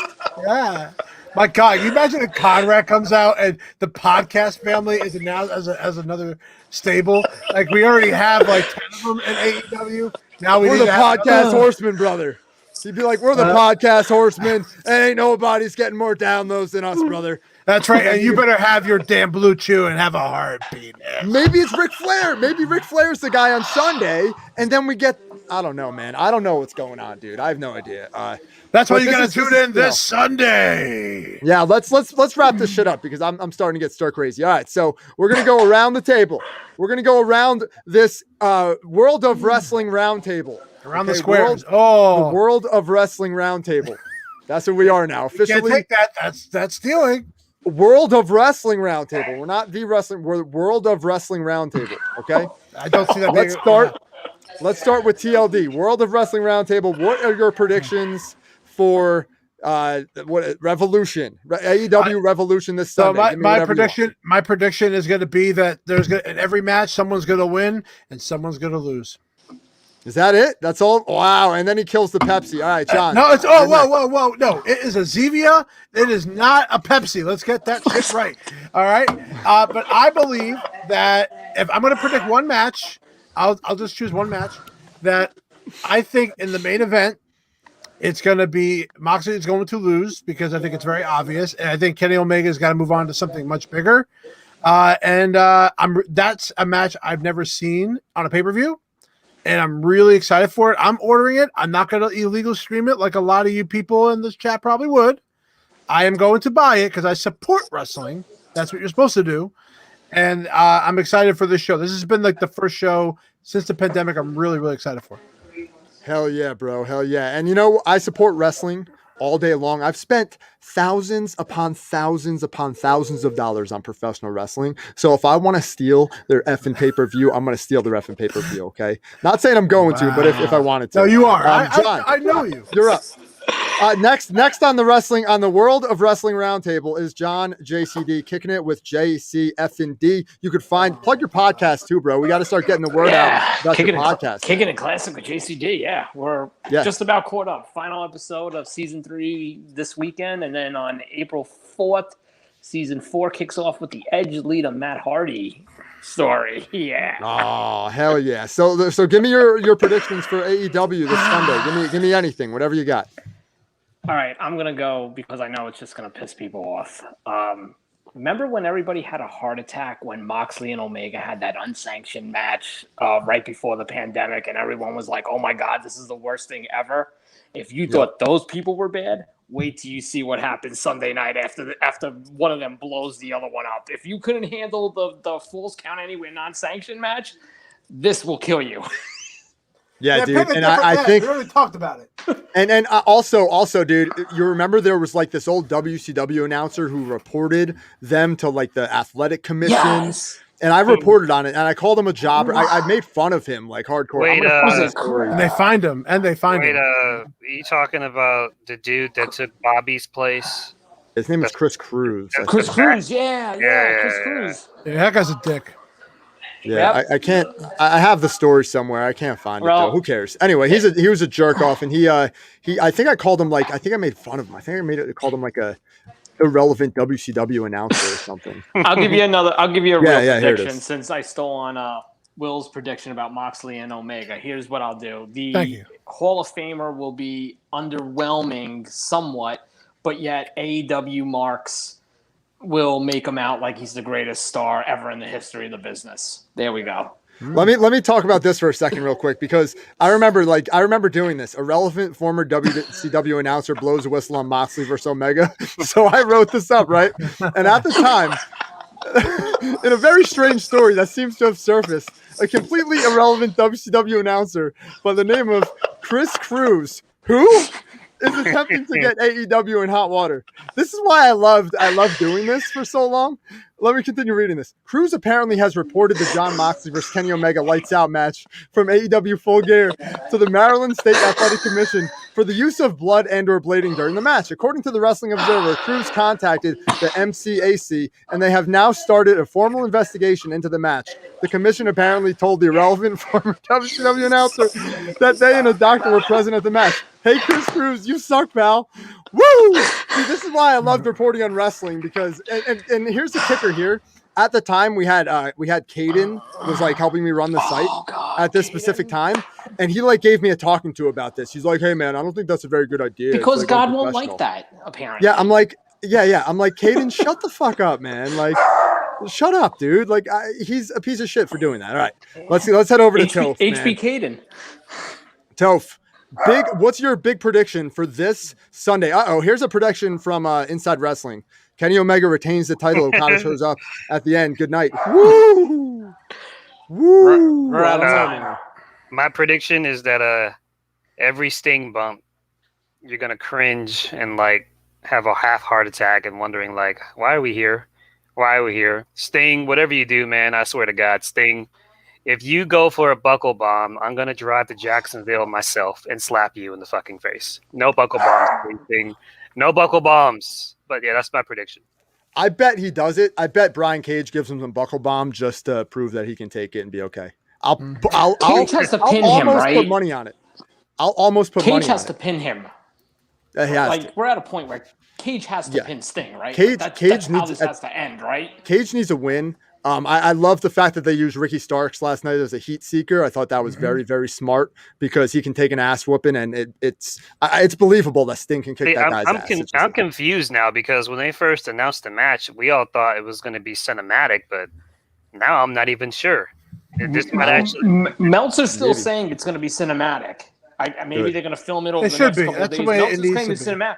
Yeah. My God, you imagine if Conrad comes out and the podcast family is announced as another stable? Like, we already have like 10 of them in AEW. Now we're the podcast horsemen, brother. He'd be like, we're the podcast horsemen, and ain't nobody's getting more downloads than us, brother. That's right, and you better have your damn Blue Chew and have a heartbeat. Maybe it's Ric Flair. Maybe Ric Flair's the guy on Sunday, and then we get – I don't know, man. I don't know what's going on, dude. I have no idea. That's why you got to tune in this Sunday. Yeah, let's wrap this shit up because I'm starting to get stir crazy. All right, so we're going to go around the table. We're going to go around this World of Wrestling roundtable. Around the squares. The World of Wrestling roundtable. That's what we are now. Officially. You can't take that. That's stealing. World of Wrestling roundtable. We're not the wrestling. We're the World of Wrestling roundtable. Okay. I don't see that. Let's start with TLD. World of Wrestling roundtable. What are your predictions for Revolution? AEW Revolution this Sunday. So my prediction is going to be that in every match someone's going to win and someone's going to lose. Is that it? That's all? Wow. And then he kills the Pepsi. All right, John. No, it's whoa. No, it is a Zevia. It is not a Pepsi. Let's get that shit right. All right. But I believe that if I'm going to predict one match, I'll just choose one match that I think in the main event, it's going to be Moxley is going to lose because I think it's very obvious. And I think Kenny Omega's got to move on to something much bigger. That's a match I've never seen on a pay-per-view. And I'm really excited for it. I'm ordering it. I'm not going to illegal stream it like a lot of you people in this chat probably would. I am going to buy it because I support wrestling. That's what you're supposed to do. And I'm excited for this show. This has been like the first show since the pandemic I'm really, really excited for. Hell yeah, bro. Hell yeah. And you know, I support wrestling all day long. I've spent thousands upon thousands upon thousands of dollars on professional wrestling. So if I want to steal their effing pay-per-view, I'm going to steal their effing pay-per-view. Okay. Not saying I'm going to, but if I wanted to. No, you are. John, I know you. you're up. Next on the World of Wrestling Roundtable is John JCD kicking it with JCF&D. You could plug your podcast too, bro. We got to start getting the word out about your podcast. Kicking it classic with JCD. Yeah, we're just about caught up. Final episode of season 3 this weekend, and then on April 4th, season 4 kicks off with the Edge leader Matt Hardy story. Yeah. Oh, hell yeah. So give me your predictions for AEW this Sunday. Give me anything, whatever you got. All right, I'm going to go because I know it's just going to piss people off. Remember when everybody had a heart attack when Moxley and Omega had that unsanctioned match right before the pandemic, and everyone was like, oh my God, this is the worst thing ever? If you thought those people were bad, wait till you see what happens Sunday night after one of them blows the other one up. If you couldn't handle the Falls Count Anywhere non-sanctioned match, this will kill you. Yeah, dude, and I think we already talked about it. And also, dude, you remember there was like this old WCW announcer who reported them to like the athletic commission, and I reported on it, and I called him a jobber. I made fun of him like hardcore. Wait, and they find him, Wait, are you talking about the dude that took Bobby's place? His name is Chris Cruz. Chris Cruz, yeah, Chris Cruz. Yeah, that guy's a dick. Yeah, I can't. I have the story somewhere. I can't find it though. Who cares? Anyway, he was a jerk off, and he. I think I called him like. I think I made fun of him. I think I called him like a irrelevant WCW announcer or something. I'll give you a real prediction since I stole on Will's prediction about Moxley and Omega. Here's what I'll do: the Hall of Famer will be underwhelming somewhat, but yet AEW marks will make him out like he's the greatest star ever in the history of the business. There we go. Let me talk about this for a second real quick, because I remember doing this. A relevant former WCW announcer blows a whistle on Moxley versus Omega. So I wrote this up, right? And at the time, in a very strange story that seems to have surfaced, a completely irrelevant WCW announcer by the name of Chris Cruz, who is attempting to get AEW in hot water. This is why I loved doing this for so long. Let me continue reading this. Cruz apparently has reported the Jon Moxley versus Kenny Omega Lights Out match from AEW Full Gear to the Maryland State Athletic Commission for the use of blood and or blading during the match. According to the Wrestling Observer, Cruz contacted the MCAC, and they have now started a formal investigation into the match. The commission apparently told the irrelevant former WCW announcer that they and a doctor were present at the match. Hey, Chris Cruz, you suck, pal. Woo! See, this is why I loved reporting on wrestling, because and here's the kicker here. At the time, we had Caden was like helping me run the site at this specific time, and he like gave me a talking to about this. He's like, "Hey, man, I don't think that's a very good idea because like, God won't like that." Apparently, yeah. I'm like, yeah. I'm like, Caden, shut the fuck up, man. Like, shut up, dude. Like, he's a piece of shit for doing that. All right, let's head over to Toph. HB Caden. Toph. What's your big prediction for this Sunday? Here's a prediction from Inside Wrestling. Kenny Omega retains the title. Okada shows up at the end. Good night. Woo! Woo! We're out of time. My prediction is that every Sting bump, you're gonna cringe and like have a half heart attack and wondering like, why are we here? Why are we here? Sting, whatever you do, man, I swear to God, Sting. If you go for a buckle bomb, I'm going to drive to Jacksonville myself and slap you in the fucking face. No buckle bombs. No buckle bombs. But yeah, that's my prediction. I bet he does it. I bet Brian Cage gives him some buckle bomb just to prove that he can take it and be okay. Cage has to pin him, right? Put money on it. I'll almost put money on it. Cage has to pin him. We're at a point where Cage has to pin Sting, right? That's how this has to end, right? Cage needs a win. I love the fact that they used Ricky Starks last night as a heat seeker. I thought that was very, very smart because he can take an ass whooping, and it's believable that Sting can kick that guy's ass. I'm confused now because when they first announced the match, we all thought it was going to be cinematic, but now I'm not even sure. This might actually. Meltzer's still saying it's going to be cinematic. Maybe they're going to film it over the next couple of days. Meltzer's claiming it's cinematic.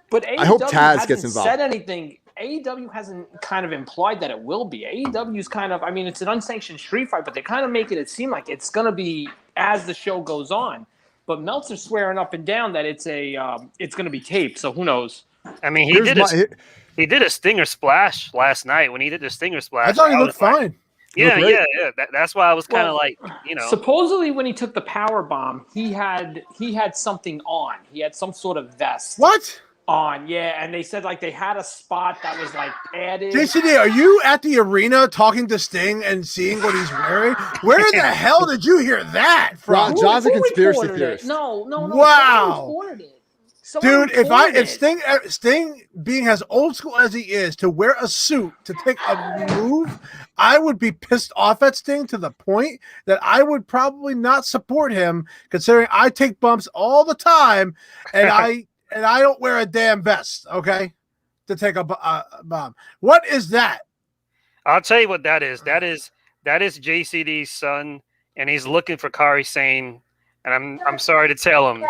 But AEW I hope Taz gets involved. Said anything. AEW hasn't kind of implied that it will be. AEW's kind of, it's an unsanctioned street fight, but they kind of make it seem like it's going to be as the show goes on. But Meltzer's swearing up and down that it's going to be taped. So who knows? I mean, he did a stinger splash last night. When he did the stinger splash, I thought he looked fine. Yeah. That's why I was kind of Supposedly, when he took the power bomb, he had something on. He had some sort of vest. What? On, yeah, and they said like they had a spot that was like padded. JCD, are you at the arena talking to Sting and seeing what he's wearing? Where the hell did you hear that from? John's a conspiracy theorist. No. Wow. Someone Dude, if Sting being as old school as he is to wear a suit to take a move, I would be pissed off at Sting to the point that I would probably not support him, considering I take bumps all the time and I don't wear a damn vest, okay, to take a bomb. What is that? I'll tell you what that is. That is JCD's son, and he's looking for Kairi Sane. And I'm sorry to tell him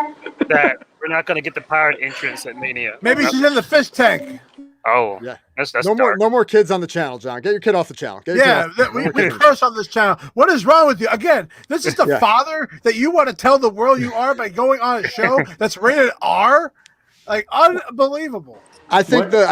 that we're not going to get the pirate entrance at Mania. Maybe she's in the fish tank. Oh, yeah. That's no more kids on the channel, John. Get your kid off the channel. We curse on this channel. What is wrong with you? Again, this is the father that you want to tell the world you are by going on a show that's rated R. Like, unbelievable. I think the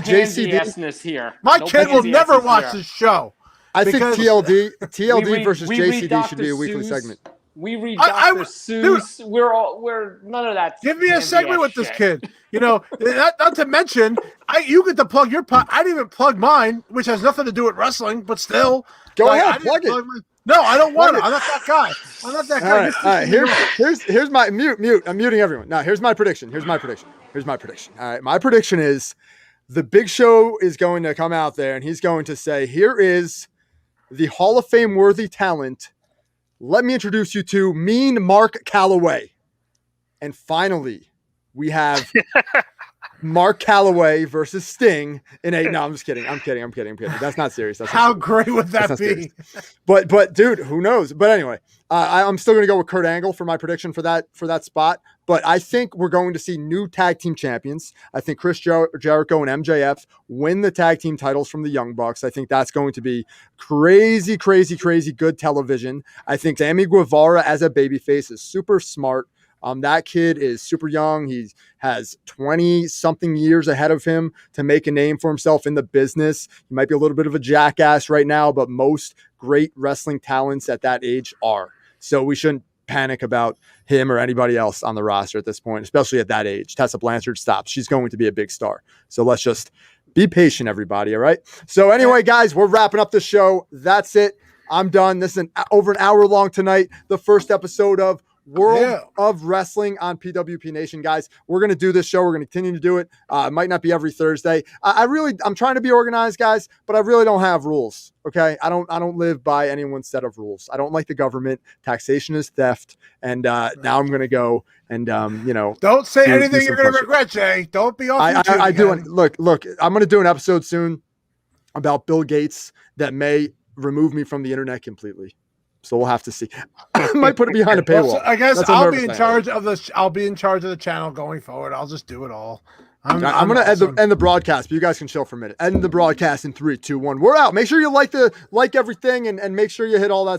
JCD here. My kid will never watch this show. I think TLD versus JCD should be a weekly segment. We read Dr. Seuss. Dude, we're none of that. Give me a segment with this kid. You know, not to mention, you get to plug your pot. I didn't even plug mine, which has nothing to do with wrestling, but still. Go ahead, plug it. No, I don't want it. I'm not that guy. I'm not that guy. All right. Here's my mute. I'm muting everyone. Now, here's my prediction. All right. My prediction is the Big Show is going to come out there and he's going to say, here is the Hall of Fame worthy talent. Let me introduce you to Mean Mark Callaway. And finally, we have Mark Callaway versus Sting in a. No, I'm just kidding. I'm kidding. That's not serious. How great would that be? But dude, who knows? But anyway, I'm still going to go with Kurt Angle for my prediction for that spot. But I think we're going to see new tag team champions. I think Chris Jericho and MJF win the tag team titles from the Young Bucks. I think that's going to be crazy good television. I think Sammy Guevara as a babyface is super smart. That kid is super young. He has 20-something years ahead of him to make a name for himself in the business. He might be a little bit of a jackass right now, but most great wrestling talents at that age are. So we shouldn't panic about him or anybody else on the roster at this point, especially at that age. Tessa Blanchard stops. She's going to be a big star. So let's just be patient, everybody, all right? So anyway, guys, we're wrapping up the show. That's it. I'm done. This is over an hour long tonight. The first episode of World of Wrestling on PWP Nation, guys. We're going to do this show. We're going to continue to do it. It might not be every Thursday. I'm trying to be organized, guys, but I really don't have rules. Okay. I don't live by anyone's set of rules. I don't like the government. Taxation is theft. And now I'm going to go and, don't say anything you're going to regret, Jay. Don't be off. I do. Look, I'm going to do an episode soon about Bill Gates that may remove me from the internet completely. So we'll have to see. I might put it behind a paywall. So I guess I'll be in charge of the channel going forward. I'll just do it all. I'm going to end the broadcast, but you guys can chill for a minute. End the broadcast in 3, 2, 1. We're out. Make sure you like everything and make sure you hit all that